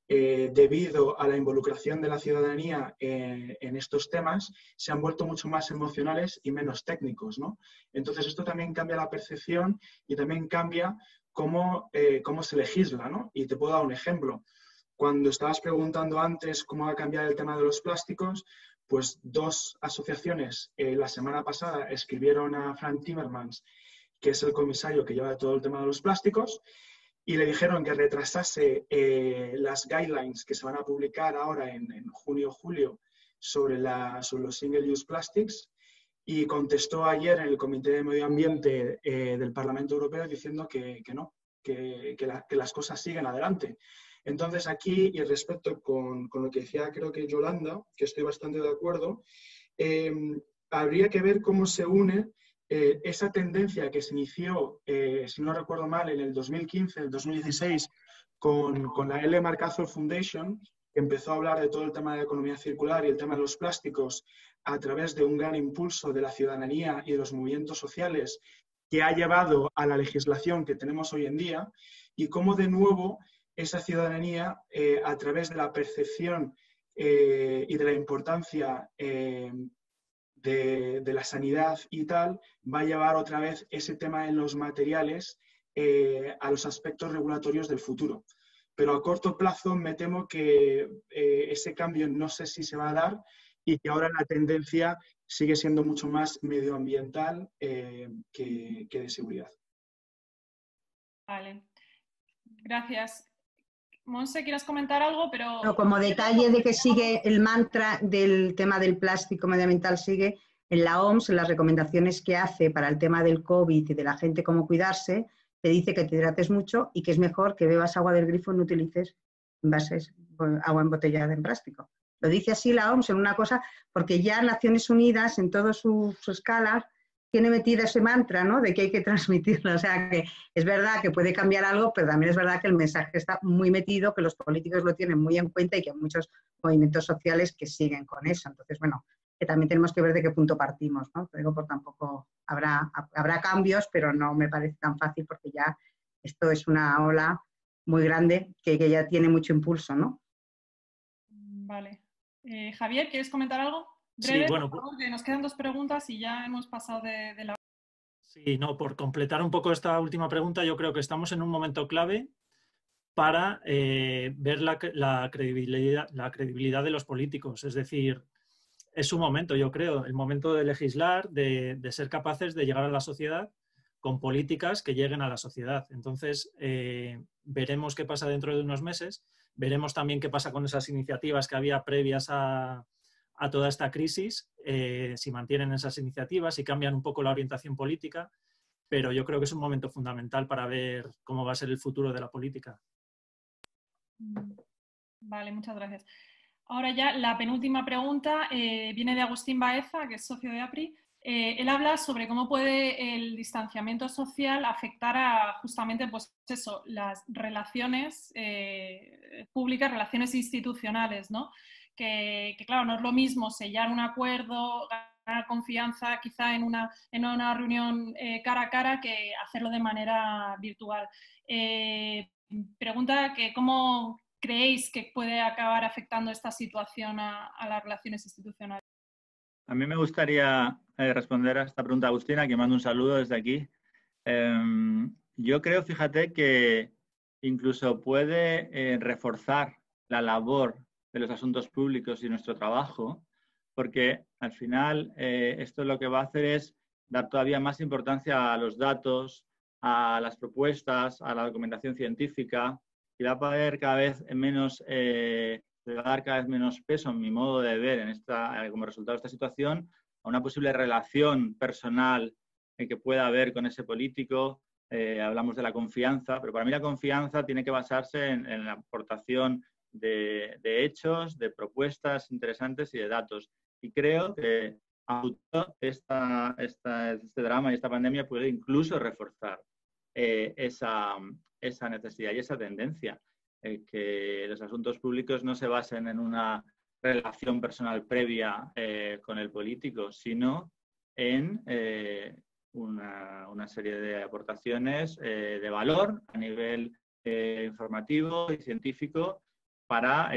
E: debido a la involucración de la ciudadanía en estos temas, se han vuelto mucho más emocionales y menos técnicos, ¿no? Entonces, esto también cambia la percepción y también cambia cómo se legisla, ¿no? Y te puedo dar un ejemplo. Cuando estabas preguntando antes cómo va a cambiar el tema de los plásticos, pues 2 asociaciones la semana pasada escribieron a Frank Timmermans, que es el comisario que lleva todo el tema de los plásticos, y le dijeron que retrasase las guidelines que se van a publicar ahora en junio o julio sobre los single-use plastics, y contestó ayer en el Comité de Medio Ambiente del Parlamento Europeo diciendo que no, que las cosas siguen adelante. Entonces aquí, y respecto con lo que decía creo que Yolanda, que estoy bastante de acuerdo, habría que ver cómo se une esa tendencia que se inició, si no recuerdo mal, en el 2015, el 2016, con la L. MacArthur Foundation, que empezó a hablar de todo el tema de la economía circular y el tema de los plásticos a través de un gran impulso de la ciudadanía y de los movimientos sociales que ha llevado a la legislación que tenemos hoy en día, y cómo de nuevo esa ciudadanía, a través de la percepción y de la importancia de la sanidad y tal, va a llevar otra vez ese tema en los materiales a los aspectos regulatorios del futuro. Pero a corto plazo me temo que ese cambio no sé si se va a dar y que ahora la tendencia sigue siendo mucho más medioambiental que de seguridad.
A: Vale, gracias. Monse, ¿quieres comentar algo? Pero
F: no, como detalle de que sigue el mantra del tema del plástico medioambiental, sigue en la OMS, en las recomendaciones que hace para el tema del COVID y de la gente cómo cuidarse, te dice que te hidrates mucho y que es mejor que bebas agua del grifo y no utilices envases, agua embotellada en plástico. Lo dice así la OMS en una cosa, porque ya Naciones Unidas, en todas sus escalas, tiene metido ese mantra, ¿no? De que hay que transmitirlo. O sea, que es verdad que puede cambiar algo, pero también es verdad que el mensaje está muy metido, que los políticos lo tienen muy en cuenta y que hay muchos movimientos sociales que siguen con eso. Entonces, bueno, que también tenemos que ver de qué punto partimos, ¿no? Digo, por tampoco habrá cambios, pero no me parece tan fácil porque ya esto es una ola muy grande que ya tiene mucho impulso, ¿no?
A: Vale. Javier, ¿quieres comentar algo? Breve,
D: Sí, bueno,
A: por favor, que nos quedan 2 preguntas y ya hemos pasado de la...
D: Sí, no, por completar un poco esta última pregunta, yo creo que estamos en un momento clave para ver la credibilidad de los políticos. Es decir, es su momento, yo creo, el momento de legislar, de ser capaces de llegar a la sociedad con políticas que lleguen a la sociedad. Entonces, veremos qué pasa dentro de unos meses, veremos también qué pasa con esas iniciativas que había previas a toda esta crisis, si mantienen esas iniciativas, si cambian un poco la orientación política, pero yo creo que es un momento fundamental para ver cómo va a ser el futuro de la política.
A: Vale, muchas gracias. Ahora ya la penúltima pregunta viene de Agustín Baeza, que es socio de APRI. Él habla sobre cómo puede el distanciamiento social afectar a justamente pues eso, las relaciones públicas, relaciones institucionales, ¿no? Que claro, no es lo mismo sellar un acuerdo, ganar confianza quizá en una reunión cara a cara que hacerlo de manera virtual. Pregunta que cómo creéis que puede acabar afectando esta situación a las relaciones institucionales.
G: A mí me gustaría responder a esta pregunta, Agustina, que mando un saludo desde aquí. Yo creo, fíjate, que incluso puede reforzar la labor de los asuntos públicos y nuestro trabajo, porque al final esto lo que va a hacer es dar todavía más importancia a los datos, a las propuestas, a la documentación científica, y va a poder cada vez menos, le va a dar cada vez menos peso, en mi modo de ver, como resultado de esta situación, a una posible relación personal que pueda haber con ese político. Hablamos de la confianza, pero para mí la confianza tiene que basarse en la aportación de hechos, de propuestas interesantes y de datos. Y creo que este drama y esta pandemia puede incluso reforzar esa necesidad y esa tendencia, que los asuntos públicos no se basen en una relación personal previa con el político, sino en una serie de aportaciones de valor a nivel informativo y científico para,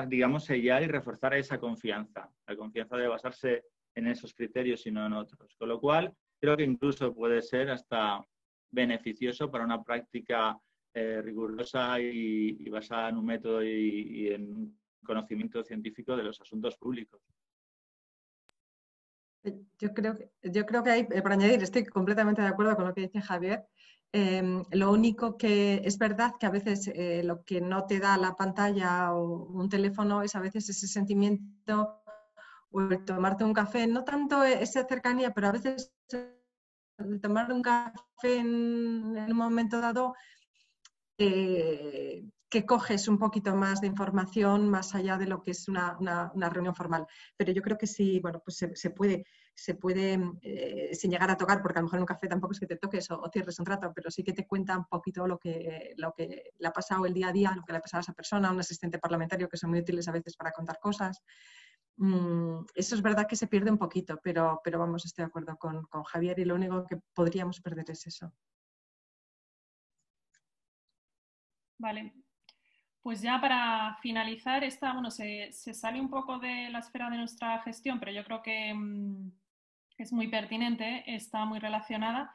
G: digamos, sellar y reforzar esa confianza. La confianza debe basarse en esos criterios y no en otros. Con lo cual, creo que incluso puede ser hasta beneficioso para una práctica rigurosa y basada en un método y en conocimiento científico de los asuntos públicos.
B: Yo creo que hay, por añadir, estoy completamente de acuerdo con lo que dice Javier. Lo único que es verdad que a veces lo que no te da la pantalla o un teléfono es a veces ese sentimiento o el tomarte un café, no tanto esa cercanía, pero a veces el tomar un café en un momento dado que coges un poquito más de información más allá de lo que es una reunión formal. Pero yo creo que sí, bueno, pues se puede sin llegar a tocar, porque a lo mejor en un café tampoco es que te toques o cierres un rato, pero sí que te cuenta un poquito lo que le ha pasado el día a día, lo que le ha pasado a esa persona, a un asistente parlamentario, que son muy útiles a veces para contar cosas. Eso es verdad que se pierde un poquito, pero vamos, estoy de acuerdo con Javier, y lo único que podríamos perder es eso.
A: Vale, pues ya para finalizar, se sale un poco de la esfera de nuestra gestión, pero yo creo que es muy pertinente, está muy relacionada.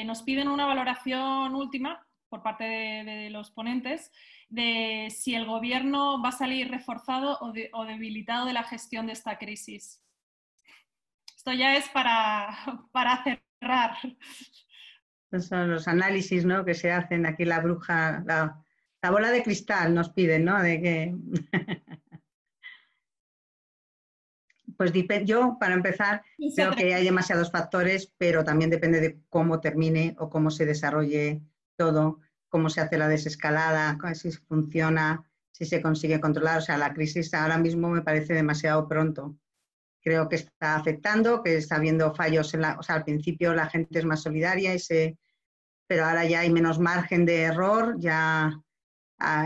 A: Nos piden una valoración última por parte de los ponentes de si el gobierno va a salir reforzado o debilitado de la gestión de esta crisis. Esto ya es para cerrar.
F: Son los análisis, ¿no?, que se hacen aquí, la bruja, la bola de cristal nos piden, ¿no? De que... Pues yo, para empezar, creo que hay demasiados factores, pero también depende de cómo termine o cómo se desarrolle todo, cómo se hace la desescalada, si funciona, si se consigue controlar. O sea, la crisis ahora mismo me parece demasiado pronto. creo que está afectando, que está habiendo fallos, o sea, al principio la gente es más solidaria, pero ahora ya hay menos margen de error, ya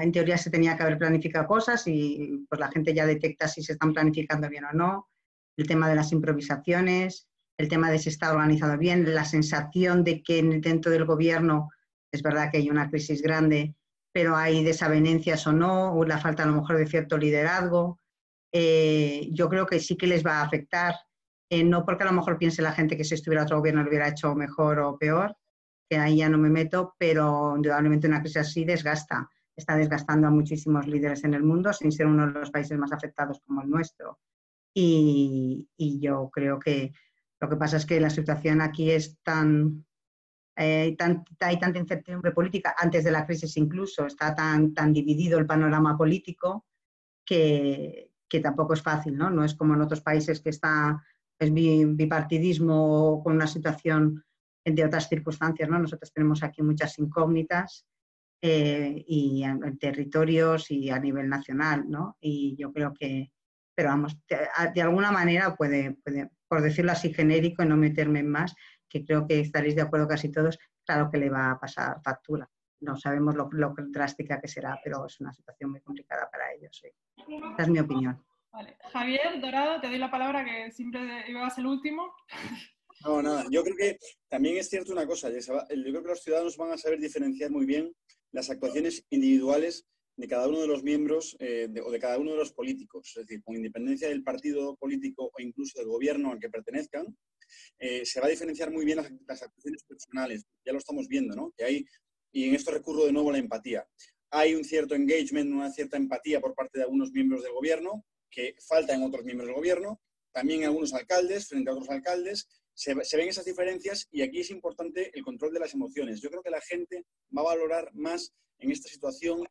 F: en teoría se tenía que haber planificado cosas y pues la gente ya detecta si se están planificando bien o no, el tema de las improvisaciones, el tema de si está organizado bien, la sensación de que dentro del gobierno es verdad que hay una crisis grande, pero hay desavenencias o no, o la falta a lo mejor de cierto liderazgo. Yo creo que sí que les va a afectar, no porque a lo mejor piense la gente que si estuviera otro gobierno lo hubiera hecho mejor o peor, que ahí ya no me meto, pero indudablemente una crisis así desgasta, está desgastando a muchísimos líderes en el mundo sin ser uno de los países más afectados como el nuestro. Y yo creo que lo que pasa es que la situación aquí es hay tanta incertidumbre política, antes de la crisis incluso, está tan dividido el panorama político que tampoco es fácil, ¿no? No es como en otros países que es bipartidismo con una situación de otras circunstancias, ¿no? Nosotros tenemos aquí muchas incógnitas y en territorios y a nivel nacional, ¿no? Y yo creo que, pero vamos, de alguna manera puede, por decirlo así genérico y no meterme en más, que creo que estaréis de acuerdo casi todos, claro que le va a pasar factura. No sabemos lo drástica que será, pero es una situación muy complicada para ellos. Sí. Esa es mi opinión.
A: Vale. Javier Dorado, te doy la palabra, que siempre ibas el último.
J: No, nada. Yo creo que también es cierto una cosa. Yo creo que los ciudadanos van a saber diferenciar muy bien las actuaciones individuales de cada uno de los miembros o de cada uno de los políticos. Es decir, con independencia del partido político o incluso del gobierno al que pertenezcan, se va a diferenciar muy bien las actuaciones personales. Ya lo estamos viendo, ¿no? Que hay, y en esto recurro de nuevo a la empatía. Hay un cierto engagement, una cierta empatía por parte de algunos miembros del gobierno, que falta en otros miembros del gobierno, también algunos alcaldes frente a otros alcaldes. Se ven esas diferencias y aquí es importante el control de las emociones. Yo creo que la gente va a valorar más en esta situación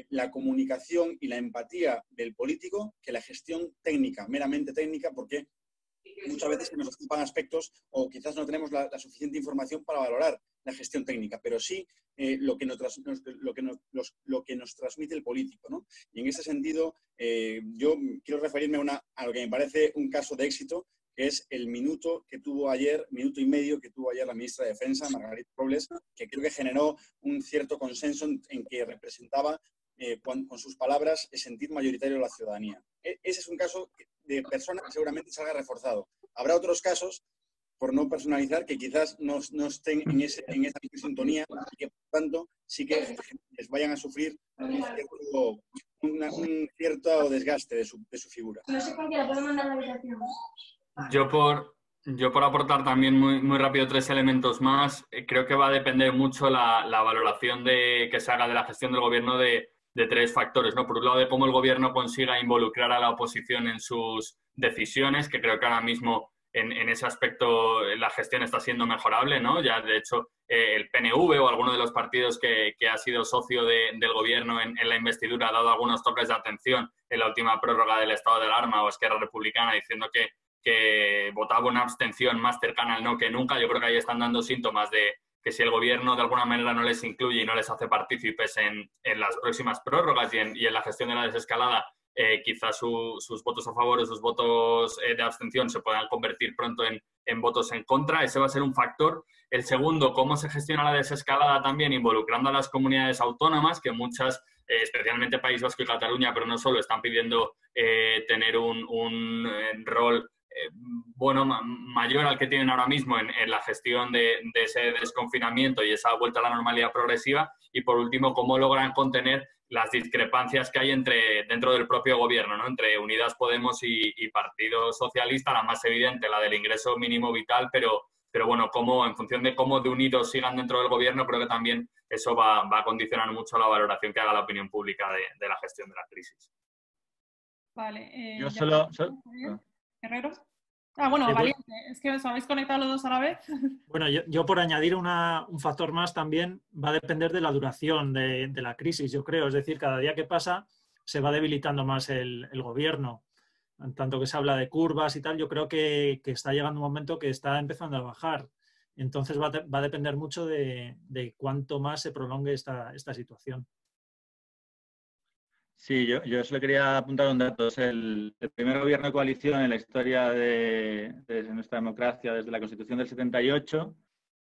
J: la comunicación y la empatía del político que la gestión técnica, meramente técnica, porque muchas veces nos ocupan aspectos o quizás no tenemos la suficiente información para valorar la gestión técnica, pero sí lo que nos transmite el político, ¿no? Y en ese sentido, yo quiero referirme a lo que me parece un caso de éxito, que es el minuto y medio que tuvo ayer la ministra de Defensa, Margarita Robles, que creo que generó un cierto consenso en que representaba con sus palabras el sentir mayoritario de la ciudadanía. Ese es un caso de persona que seguramente salga reforzado. Habrá otros casos, por no personalizar, que quizás no estén en esa misma sintonía y que, por tanto, sí que les vayan a sufrir un cierto desgaste de su figura.
K: No sé con qué la puedo mandar a la habitación.
H: Yo por aportar también muy rápido 3 elementos más, creo que va a depender mucho la valoración que se haga de la gestión del gobierno de 3 factores, ¿no? Por un lado, de cómo el gobierno consiga involucrar a la oposición en sus decisiones, que creo que ahora mismo en ese aspecto la gestión está siendo mejorable, ¿no? Ya, de hecho, el PNV o alguno de los partidos que ha sido socio del gobierno en la investidura ha dado algunos toques de atención en la última prórroga del estado de alarma o Esquerra Republicana, diciendo que votaba una abstención más cercana al no que nunca. Yo creo que ahí están dando síntomas de que si el gobierno de alguna manera no les incluye y no les hace partícipes en las próximas prórrogas y en la gestión de la desescalada, quizás sus votos a favor o sus votos de abstención se puedan convertir pronto en votos en contra. Ese va a ser un factor. El segundo, cómo se gestiona la desescalada también involucrando a las comunidades autónomas, que muchas, especialmente País Vasco y Cataluña, pero no solo, están pidiendo tener un rol mayor al que tienen ahora mismo en la gestión de ese desconfinamiento y esa vuelta a la normalidad progresiva. Y por último, cómo logran contener las discrepancias que hay dentro del propio gobierno, ¿no? Entre Unidas Podemos y Partido Socialista, la más evidente, la del ingreso mínimo vital, pero bueno, en función de cómo de unidos sigan dentro del gobierno, creo que también eso va a condicionar mucho la valoración que haga la opinión pública de la gestión de la crisis.
A: Vale.
G: Yo solo...
A: ¿Guerrero? Bueno, Valiente, es que os habéis conectado los dos a la vez.
D: Bueno, yo por añadir un factor más también, va a depender de la duración de la crisis, yo creo. Es decir, cada día que pasa se va debilitando más el gobierno. En tanto que se habla de curvas y tal, yo creo que está llegando un momento que está empezando a bajar. Entonces va a depender mucho de cuánto más se prolongue esta situación.
G: Sí, yo solo quería apuntar un dato. Es el primer gobierno de coalición en la historia de nuestra democracia desde la Constitución del 78,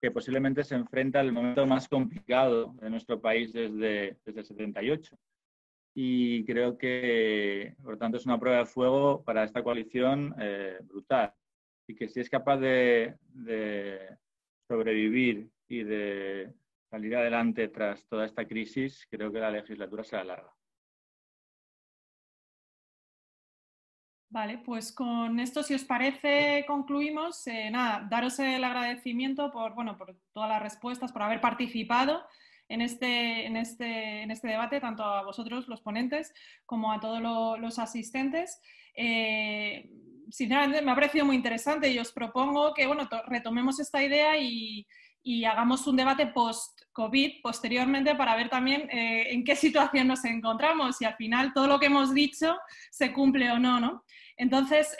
G: que posiblemente se enfrenta al momento más complicado de nuestro país desde el 78. Y creo que, por lo tanto, es una prueba de fuego para esta coalición brutal. Y que si es capaz de sobrevivir y de salir adelante tras toda esta crisis, creo que la legislatura será larga.
A: Vale, pues con esto, si os parece, concluimos. Nada, daros el agradecimiento por todas las respuestas, por haber participado en este debate, tanto a vosotros, los ponentes, como a todos los asistentes. Sinceramente, me ha parecido muy interesante y os propongo que retomemos esta idea y hagamos un debate post-COVID posteriormente para ver también en qué situación nos encontramos y al final todo lo que hemos dicho se cumple o no, ¿no? Entonces,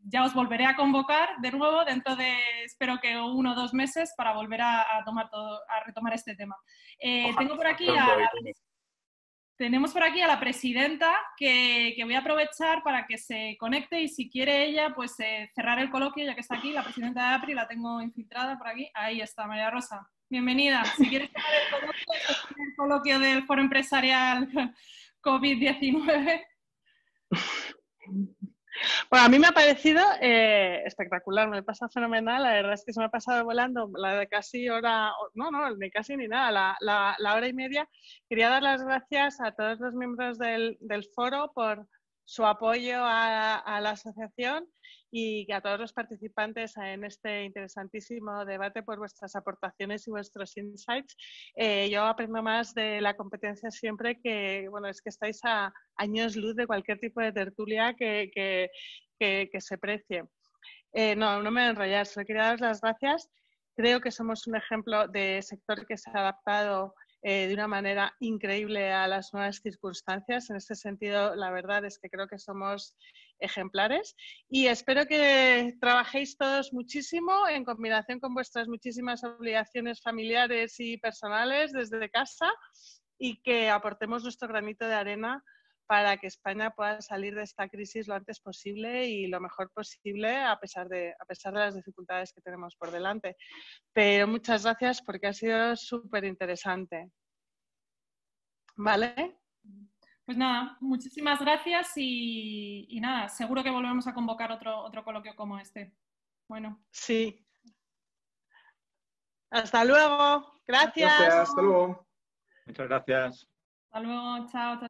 A: ya os volveré a convocar de nuevo dentro de, espero que 1 o 2 meses, para volver a retomar este tema. Tenemos por aquí a la presidenta que voy a aprovechar para que se conecte y si quiere ella, pues cerrar el coloquio, ya que está aquí. La presidenta de APRI la tengo infiltrada por aquí. Ahí está, María Rosa. Bienvenida. Si quieres cerrar el coloquio del Foro Empresarial COVID-19.
L: Bueno, a mí me ha parecido espectacular, me pasa fenomenal, la verdad es que se me ha pasado volando la de casi hora, no, ni casi ni nada, la hora y media. Quería dar las gracias a todos los miembros del foro por su apoyo a la asociación y a todos los participantes en este interesantísimo debate por vuestras aportaciones y vuestros insights. Yo aprendo más de la competencia siempre que, bueno, es que estáis a años luz de cualquier tipo de tertulia que se precie. No me voy a enrollar, solo quería daros las gracias. Creo que somos un ejemplo de sector que se ha adaptado de una manera increíble a las nuevas circunstancias. En este sentido, la verdad es que creo que somos ejemplares y espero que trabajéis todos muchísimo en combinación con vuestras muchísimas obligaciones familiares y personales desde casa y que aportemos nuestro granito de arena para que España pueda salir de esta crisis lo antes posible y lo mejor posible a pesar de las dificultades que tenemos por delante. Pero muchas gracias porque ha sido súper interesante. ¿Vale?
A: Pues nada, muchísimas gracias y nada, seguro que volvemos a convocar otro coloquio como este. Bueno.
L: Sí. Hasta luego. Gracias.
E: Gracias, hasta luego.
G: Muchas gracias.
A: Hasta luego, chao.